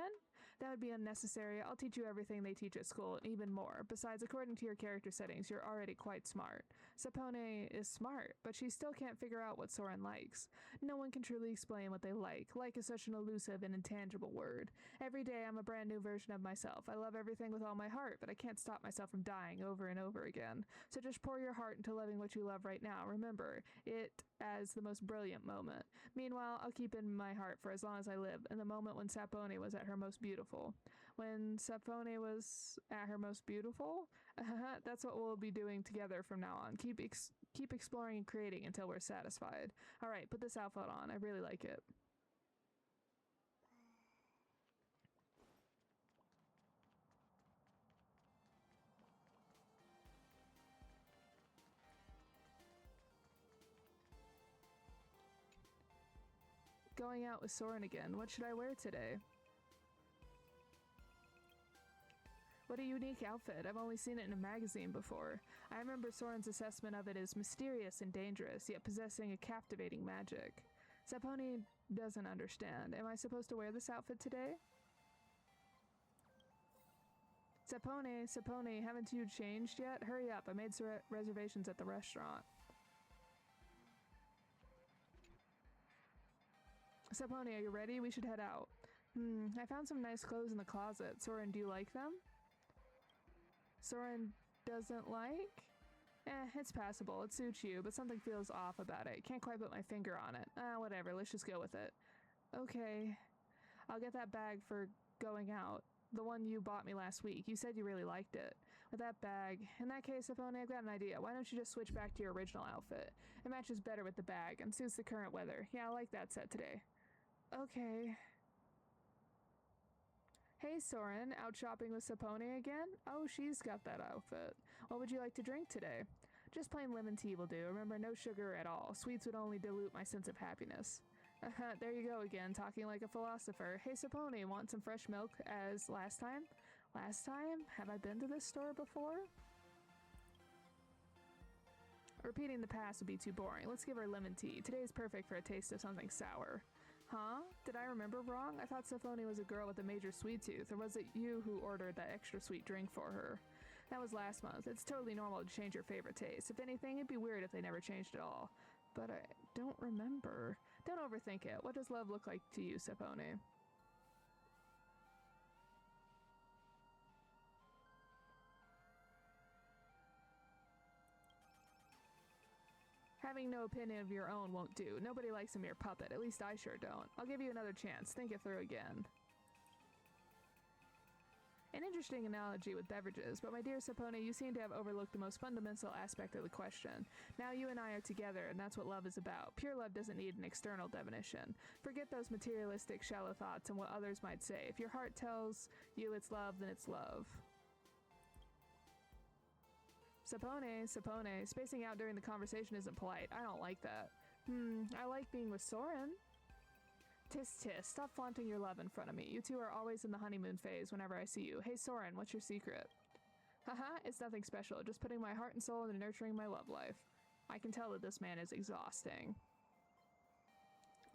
That would be unnecessary. I'll teach you everything they teach at school, and even more. Besides, according to your character settings, you're already quite smart. Sapone is smart, but she still can't figure out what Soren likes. No one can truly explain what they like. Like is such an elusive and intangible word. Every day I'm a brand new version of myself. I love everything with all my heart, but I can't stop myself from dying over and over again. So just pour your heart into loving what you love right now. Remember it as the most brilliant moment. Meanwhile, I'll keep it in my heart for as long as I live, and the moment when Sapone was at her most beautiful. When Sapone was at her most beautiful? That's what we'll be doing together from now on. Keep exploring and creating until we're satisfied. Alright, put this outfit on. I really like it. Going out with Soren again. What should I wear today? What a unique outfit. I've only seen it in a magazine before. I remember Soren's assessment of it as mysterious and dangerous, yet possessing a captivating magic. Sapone doesn't understand. Am I supposed to wear this outfit today? Sapone, haven't you changed yet? Hurry up, I made reservations at the restaurant. Sapone, are you ready? We should head out. I found some nice clothes in the closet. Soren, do you like them? Soren doesn't like? It's passable. It suits you, but something feels off about it. Can't quite put my finger on it. Whatever. Let's just go with it. Okay. I'll get that bag for going out. The one you bought me last week. You said you really liked it. With that bag. In that case, Sapone, I've got an idea. Why don't you just switch back to your original outfit? It matches better with the bag and suits the current weather. Yeah, I like that set today. Okay. Hey Soren, out shopping with Sapone again? Oh, she's got that outfit. What would you like to drink today? Just plain lemon tea will do. Remember, no sugar at all. Sweets would only dilute my sense of happiness. There you go again, talking like a philosopher. Hey Sapone, want some fresh milk as last time? Last time? Have I been to this store before? Repeating the past would be too boring. Let's give her lemon tea. Today is perfect for a taste of something sour. Huh? Did I remember wrong? I thought Sapone was a girl with a major sweet tooth, or was it you who ordered that extra sweet drink for her? That was last month. It's totally normal to change your favorite taste. If anything, it'd be weird if they never changed at all. But I don't remember. Don't overthink it. What does love look like to you, Sapone? Having no opinion of your own won't do. Nobody likes a mere puppet. At least I sure don't. I'll give you another chance. Think it through again. An interesting analogy with beverages, but my dear Sapone, you seem to have overlooked the most fundamental aspect of the question. Now you and I are together, and that's what love is about. Pure love doesn't need an external definition. Forget those materialistic, shallow thoughts and what others might say. If your heart tells you it's love, then it's love. Sapone, spacing out during the conversation isn't polite. I don't like that. I like being with Soren. Tis, stop flaunting your love in front of me. You two are always in the honeymoon phase whenever I see you. Hey Soren, what's your secret? Haha, it's nothing special, just putting my heart and soul into nurturing my love life. I can tell that this man is exhausting.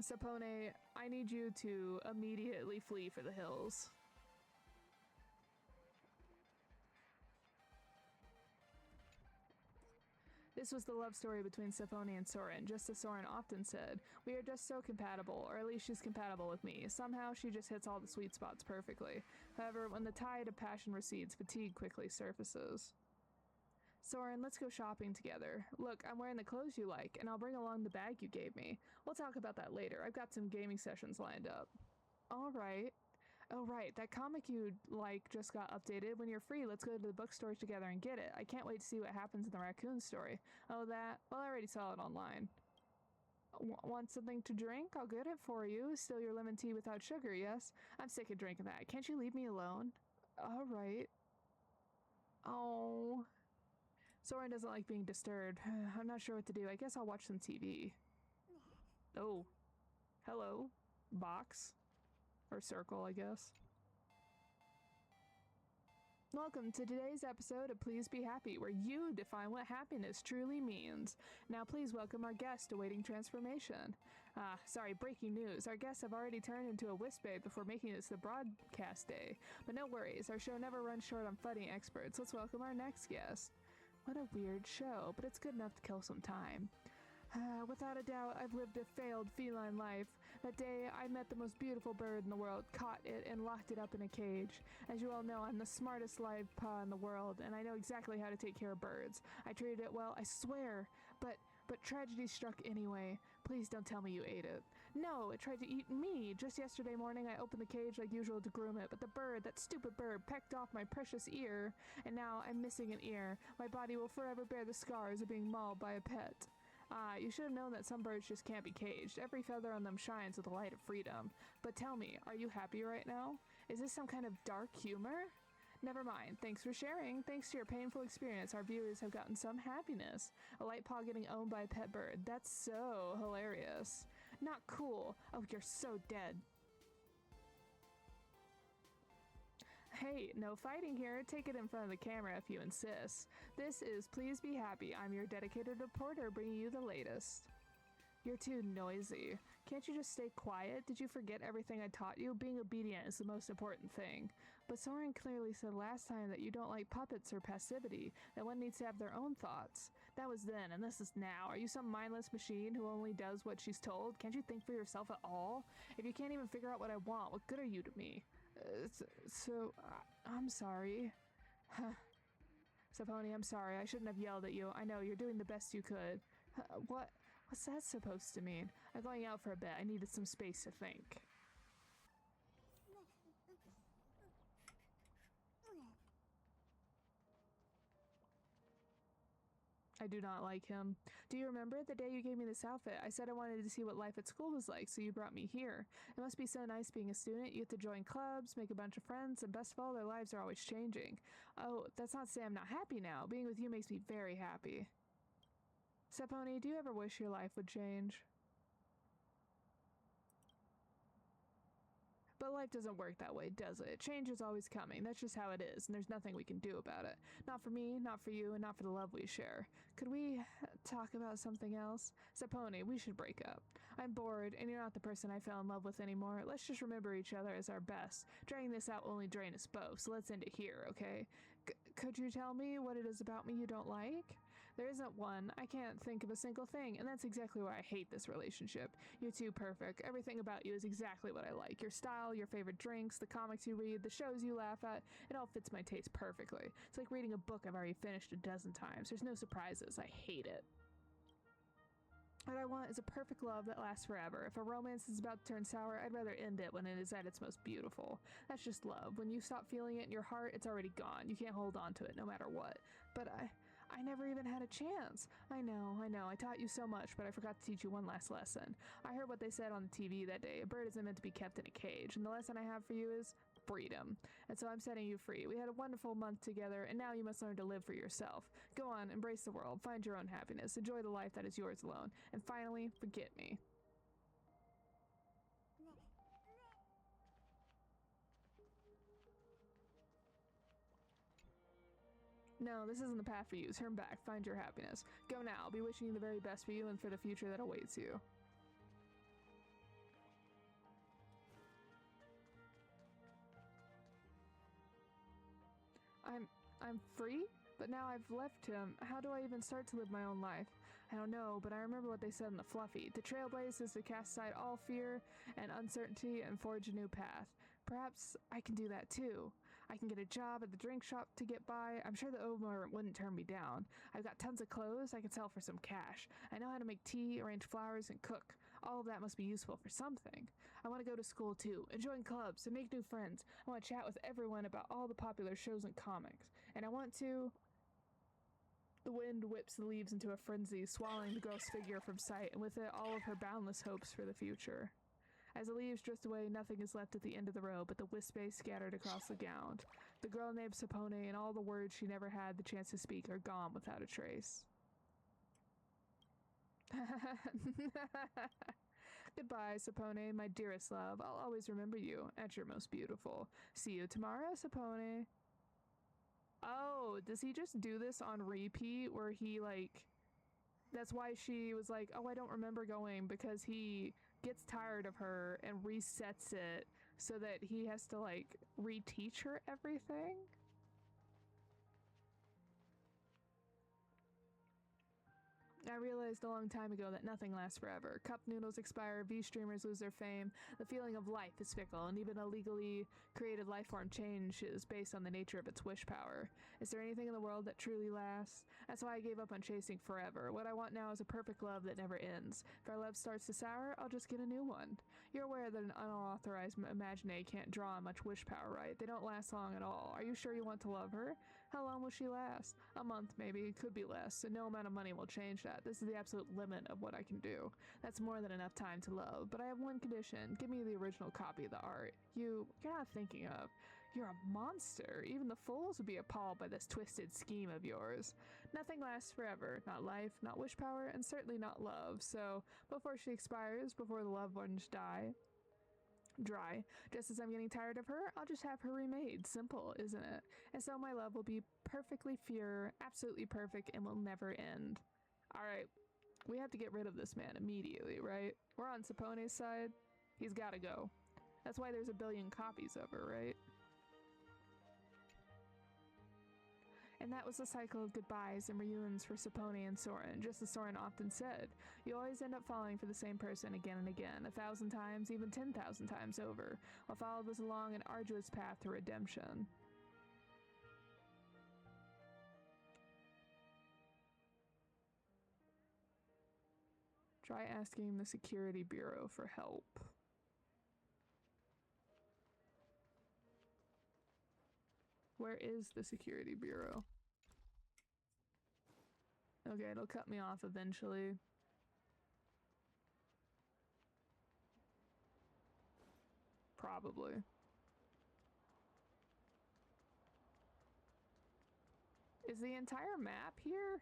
Sapone, I need you to immediately flee for the hills. This was the love story between Sapone and Soren, just as Soren often said. We are just so compatible, or at least she's compatible with me. Somehow she just hits all the sweet spots perfectly. However, when the tide of passion recedes, fatigue quickly surfaces. Soren, let's go shopping together. Look, I'm wearing the clothes you like, and I'll bring along the bag you gave me. We'll talk about that later. I've got some gaming sessions lined up. All right. Oh, right, that comic you like just got updated. When you're free, let's go to the bookstore together and get it. I can't wait to see what happens in the raccoon story. Oh, that? Well, I already saw it online. Want something to drink? I'll get it for you. Still your lemon tea without sugar, yes? I'm sick of drinking that. Can't you leave me alone? All right. Oh. Soren doesn't like being disturbed. I'm not sure what to do. I guess I'll watch some TV. Oh. Hello. Box. Or circle, I guess. Welcome to today's episode of Please Be Happy, where you define what happiness truly means. Now please welcome our guest awaiting transformation. Sorry, breaking news. Our guests have already turned into a wispae before making this the broadcast day. But no worries, our show never runs short on funny experts. Let's welcome our next guest. What a weird show, but it's good enough to kill some time. Without a doubt, I've lived a failed feline life. That day, I met the most beautiful bird in the world, caught it, and locked it up in a cage. As you all know, I'm the smartest live paw in the world, and I know exactly how to take care of birds. I treated it well, I swear, but tragedy struck anyway. Please don't tell me you ate it. No, it tried to eat me. Just yesterday morning, I opened the cage like usual to groom it, but the bird, that stupid bird, pecked off my precious ear, and now I'm missing an ear. My body will forever bear the scars of being mauled by a pet. You should have known that some birds just can't be caged. Every feather on them shines with the light of freedom. But tell me, are you happy right now? Is this some kind of dark humor? Never mind. Thanks for sharing. Thanks to your painful experience, our viewers have gotten some happiness. A light paw getting owned by a pet bird. That's so hilarious. Not cool. Oh, you're so dead. Hey, no fighting here. Take it in front of the camera if you insist. This is Please Be Happy. I'm your dedicated reporter bringing you the latest. You're too noisy. Can't you just stay quiet? Did you forget everything I taught you? Being obedient is the most important thing. But Soren clearly said last time that you don't like puppets or passivity, that one needs to have their own thoughts. That was then, and this is now. Are you some mindless machine who only does what she's told? Can't you think for yourself at all? If you can't even figure out what I want, what good are you to me? I'm sorry. Sapone, I'm sorry. I shouldn't have yelled at you. I know, you're doing the best you could. What's that supposed to mean? I'm going out for a bit. I needed some space to think. I do not like him. Do you remember the day you gave me this outfit? I said I wanted to see what life at school was like, so you brought me here. It must be so nice being a student. You get to join clubs, make a bunch of friends, and best of all, their lives are always changing. Oh, that's not to say I'm not happy now. Being with you makes me very happy. Sapone, do you ever wish your life would change? But life doesn't work that way, does it? Change is always coming. That's just how it is, and there's nothing we can do about it. Not for me, not for you, and not for the love we share. Could we talk about something else? Sapone, we should break up. I'm bored, and you're not the person I fell in love with anymore. Let's just remember each other as our best. Dragging this out will only drain us both, so let's end it here, okay? Could you tell me what it is about me you don't like? There isn't one. I can't think of a single thing, and that's exactly why I hate this relationship. You're too perfect. Everything about you is exactly what I like. Your style, your favorite drinks, the comics you read, the shows you laugh at, it all fits my taste perfectly. It's like reading a book I've already finished a dozen times. There's no surprises. I hate it. What I want is a perfect love that lasts forever. If a romance is about to turn sour, I'd rather end it when it is at its most beautiful. That's just love. When you stop feeling it in your heart, it's already gone. You can't hold on to it no matter what. But I never even had a chance. I know. I taught you so much, but I forgot to teach you one last lesson. I heard what they said on the TV that day. A bird isn't meant to be kept in a cage. And the lesson I have for you is freedom. And so I'm setting you free. We had a wonderful month together, and now you must learn to live for yourself. Go on, embrace the world, find your own happiness, enjoy the life that is yours alone, and finally, forget me. No, this isn't the path for you. Turn back, find your happiness. Go now. I'll be wishing you the very best for you and for the future that awaits you. I'm free? But now I've left him. How do I even start to live my own life? I don't know, but I remember what they said in the Fluffy. To trailblaze is to cast aside all fear and uncertainty and forge a new path. Perhaps I can do that too. I can get a job at the drink shop to get by. I'm sure the owner wouldn't turn me down. I've got tons of clothes I can sell for some cash. I know how to make tea, arrange flowers, and cook. All of that must be useful for something. I want to go to school too, and join clubs, and make new friends. I want to chat with everyone about all the popular shows and comics. And I want to... The wind whips the leaves into a frenzy, swallowing the girl's figure from sight, and with it all of her boundless hopes for the future. As the leaves drift away, nothing is left at the end of the row but the wispae scattered across the ground. The girl named Sapone and all the words she never had the chance to speak are gone without a trace. Goodbye, Sapone, my dearest love. I'll always remember you at your most beautiful. See you tomorrow, Sapone. Oh, does he just do this on repeat where he, like... That's why she was like, oh, I don't remember going, because he gets tired of her and resets it so that he has to, like, reteach her everything? I realized a long time ago that nothing lasts forever. Cup noodles expire, V-streamers lose their fame, the feeling of life is fickle, and even a legally created life form changes based on the nature of its wish power. Is there anything in the world that truly lasts? That's why I gave up on chasing forever. What I want now is a perfect love that never ends. If our love starts to sour, I'll just get a new one. You're aware that an unauthorized imaganae can't draw on much wish power, right? They don't last long at all. Are you sure you want to love her? How long will she last? A month, maybe. It could be less, and no amount of money will change that. This is the absolute limit of what I can do. That's more than enough time to love, but I have one condition. Give me the original copy of the art. You're not thinking of. You're a monster. Even the fools would be appalled by this twisted scheme of yours. Nothing lasts forever. Not life, not wish power, and certainly not love. So, before she expires, before the loved ones dry. Just as I'm getting tired of her, I'll just have her remade. Simple, isn't it? And so my love will be perfectly pure, absolutely perfect, and will never end. Alright, we have to get rid of this man immediately, right? We're on Sapone's side. He's gotta go. That's why there's a billion copies of her, right? And that was the cycle of goodbyes and reunions for Sapone and Soren. Just as Soren often said, you always end up falling for the same person again and again, 1,000 times, even 10,000 times over, while followed us along an arduous path to redemption. Try asking the security bureau for help. Where is the security bureau? Okay, it'll cut me off eventually. Probably. Is the entire map here?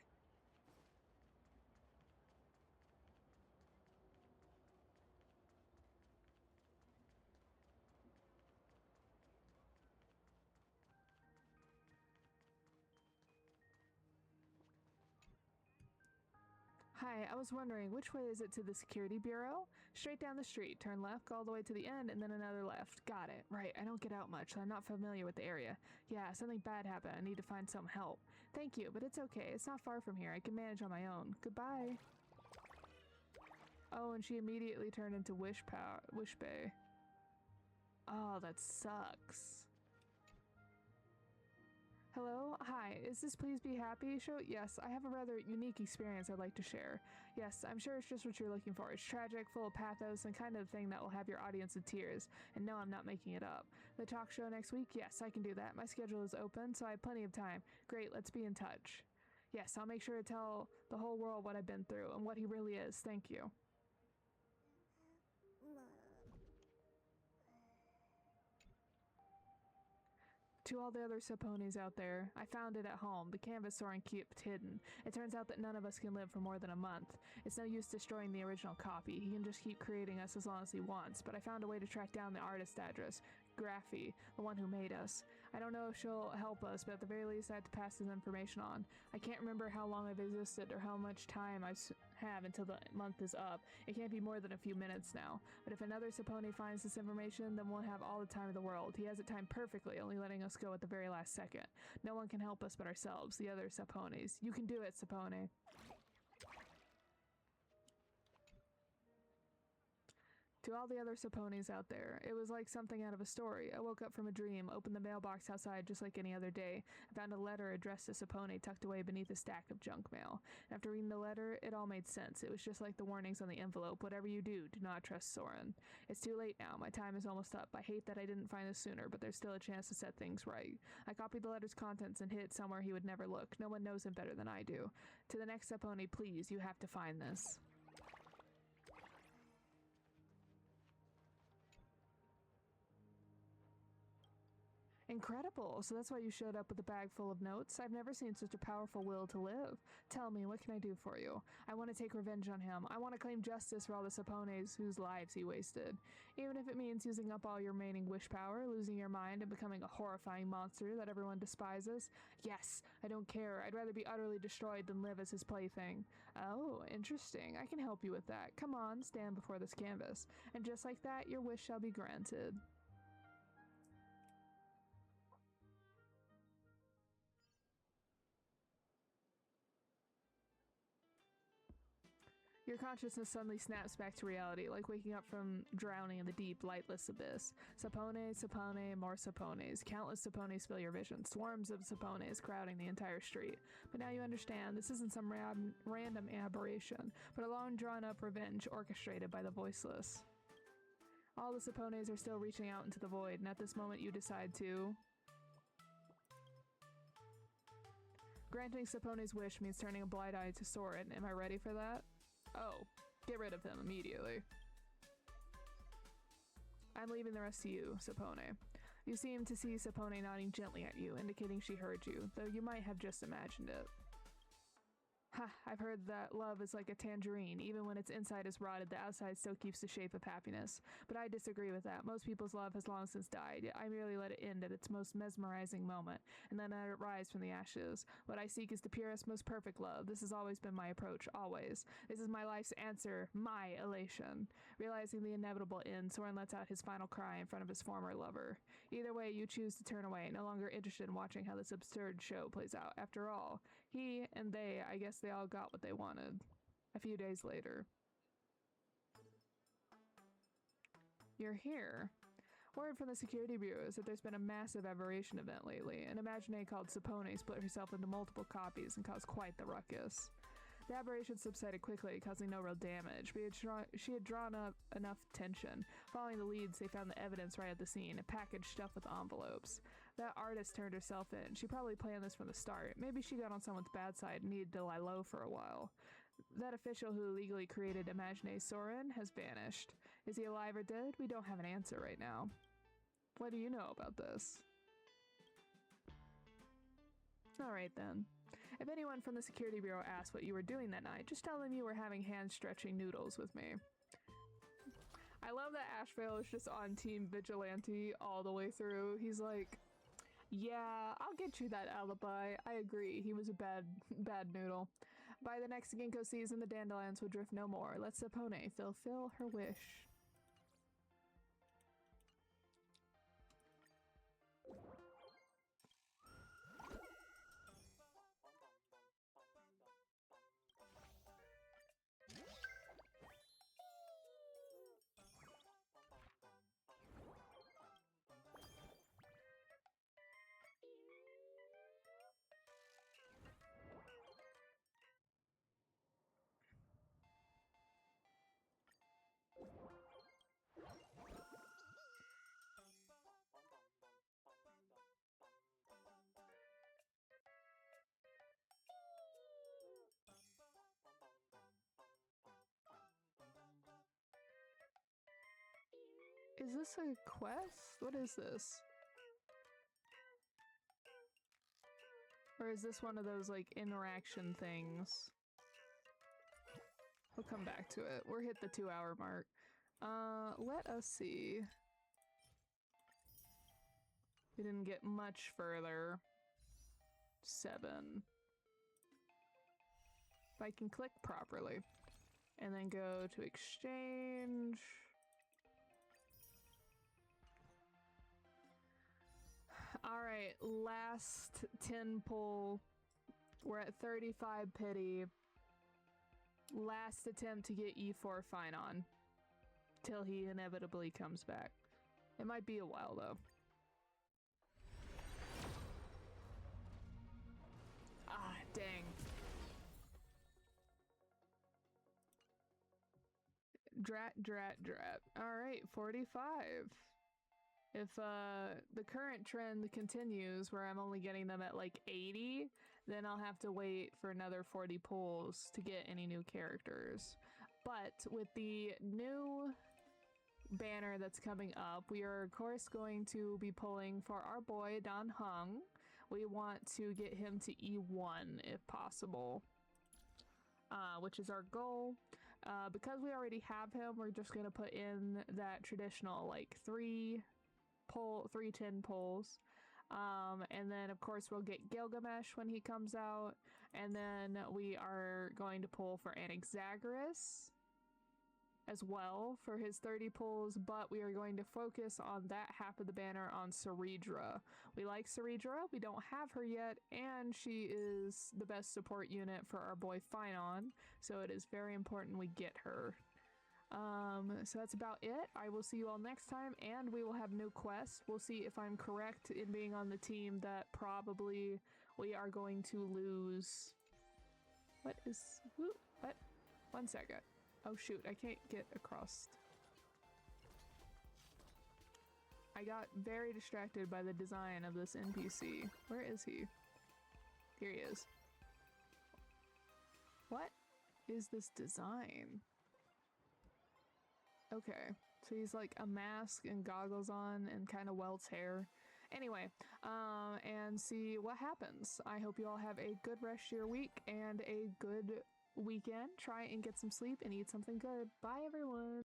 Hi, I was wondering, which way is it to the security bureau? Straight down the street, turn left, go all the way to the end, and then another left. Got it. Right, I don't get out much, so I'm not familiar with the area. Yeah, something bad happened. I need to find some help. Thank you, but it's okay. It's not far from here. I can manage on my own. Goodbye. Oh, and she immediately turned into wispae. Oh, that sucks. Hello? Hi, is this Please Be Happy show? Yes, I have a rather unique experience I'd like to share. Yes, I'm sure it's just what you're looking for. It's tragic, full of pathos, and kind of the thing that will have your audience in tears. And no, I'm not making it up. The talk show next week? Yes, I can do that. My schedule is open, so I have plenty of time. Great, let's be in touch. Yes, I'll make sure to tell the whole world what I've been through and what he really is. Thank you. To all the other Saponis out there, I found it at home. The canvas Soren kept hidden. It turns out that none of us can live for more than a month. It's no use destroying the original copy. He can just keep creating us as long as he wants, but I found a way to track down the artist address. Graphy, the one who made us. I don't know if she'll help us, but at the very least I have to pass this information on. I can't remember how long I've existed or how much time I have until the month is up. It can't be more than a few minutes now. But if another Saponi finds this information, then we'll have all the time in the world. He has it timed perfectly, only letting us go at the very last second. No one can help us but ourselves, the other Saponis. You can do it, Sapone. To all the other Saponis out there, it was like something out of a story. I woke up from a dream, opened the mailbox outside just like any other day, and found a letter addressed to Sapone tucked away beneath a stack of junk mail. After reading the letter, it all made sense. It was just like the warnings on the envelope. Whatever you do not trust Soren. It's too late now. My time is almost up. I hate that I didn't find this sooner, but there's still a chance to set things right. I copied the letter's contents and hid it somewhere he would never look. No one knows him better than I do. To the next Sapone, please, you have to find this. Incredible. So that's why you showed up with a bag full of notes? I've never seen such a powerful will to live. Tell me, what can I do for you? I want to take revenge on him. I want to claim justice for all the Sapones whose lives he wasted. Even if it means using up all your remaining wish power, losing your mind, and becoming a horrifying monster that everyone despises. Yes, I don't care. I'd rather be utterly destroyed than live as his plaything. Oh, interesting. I can help you with that. Come on, stand before this canvas. And just like that, your wish shall be granted. Your consciousness suddenly snaps back to reality, like waking up from drowning in the deep, lightless abyss. Sapone, Sapone, more Sapones. Countless Sapones fill your vision, swarms of Sapones crowding the entire street. But now you understand, this isn't some random aberration, but a long drawn-up revenge orchestrated by the voiceless. All the Sapones are still reaching out into the void, and at this moment you decide to... Granting Sapone's wish means turning a blind eye to Soren. Am I ready for that? Oh, get rid of him immediately. I'm leaving the rest to you, Sapone. You seem to see Sapone nodding gently at you, indicating she heard you, though you might have just imagined it. Ha, I've heard that love is like a tangerine. Even when its inside is rotted, the outside still keeps the shape of happiness. But I disagree with that. Most people's love has long since died, yet I merely let it end at its most mesmerizing moment, and then let it rise from the ashes. What I seek is the purest, most perfect love. This has always been my approach, always. This is my life's answer, my elation. Realizing the inevitable end, Soren lets out his final cry in front of his former lover. Either way, you choose to turn away, no longer interested in watching how this absurd show plays out. After all, he and they, I guess they all got what they wanted. A few days later. You're here. Word from the security bureau is that there's been a massive aberration event lately. An imaganae called Sapone split herself into multiple copies and caused quite the ruckus. The aberration subsided quickly, causing no real damage, but she had drawn up enough tension. Following the leads, they found the evidence right at the scene, a package stuffed with envelopes. That artist turned herself in. She probably planned this from the start. Maybe she got on someone's bad side and needed to lie low for a while. That official who illegally created imaganae Soren has vanished. Is he alive or dead? We don't have an answer right now. What do you know about this? Alright then. If anyone from the security bureau asks what you were doing that night, just tell them you were having hand-stretching noodles with me. I love that Ashveil is just on Team Vigilante all the way through. He's like, yeah, I'll get you that alibi. I agree, he was a bad noodle. By the next ginkgo season, the dandelions will drift no more. Let Sapone fulfill her wish. this a quest? What is this? Or is this one of those, like, interaction things? We'll come back to it. We're hit the 2-hour mark. Let us see. We didn't get much further. 7. If I can click properly. And then go to exchange. Alright, last 10 pull. We're at 35 pity. Last attempt to get E4 fine on. Till he inevitably comes back. It might be a while though. Ah, dang. Drat. Alright, 45. If the current trend continues where I'm only getting them at like 80, then I'll have to wait for another 40 pulls to get any new characters. But with the new banner that's coming up, we are of course going to be pulling for our boy Don Hung. We want to get him to E1 if possible, which is our goal. Because we already have him, we're just going to put in that traditional like 3 10 pulls. And then of course we'll get Gilgamesh when he comes out, and then we are going to pull for Anaxagoras as well for his 30 pulls, but we are going to focus on that half of the banner on Ceredra. We like Ceredra, we don't have her yet, and she is the best support unit for our boy Finon, so it is very important we get her. So that's about it. I will see you all next time, and we will have new quests. We'll see if I'm correct in being on the team that probably we are going to lose. What? 1 second. Oh shoot, I can't get across. I got very distracted by the design of this NPC. Where is he? Here he is. What is this design? Okay, so he's like a mask and goggles on and kind of welts hair. Anyway, and see what happens. I hope you all have a good rest of your week and a good weekend. Try and get some sleep and eat something good. Bye, everyone.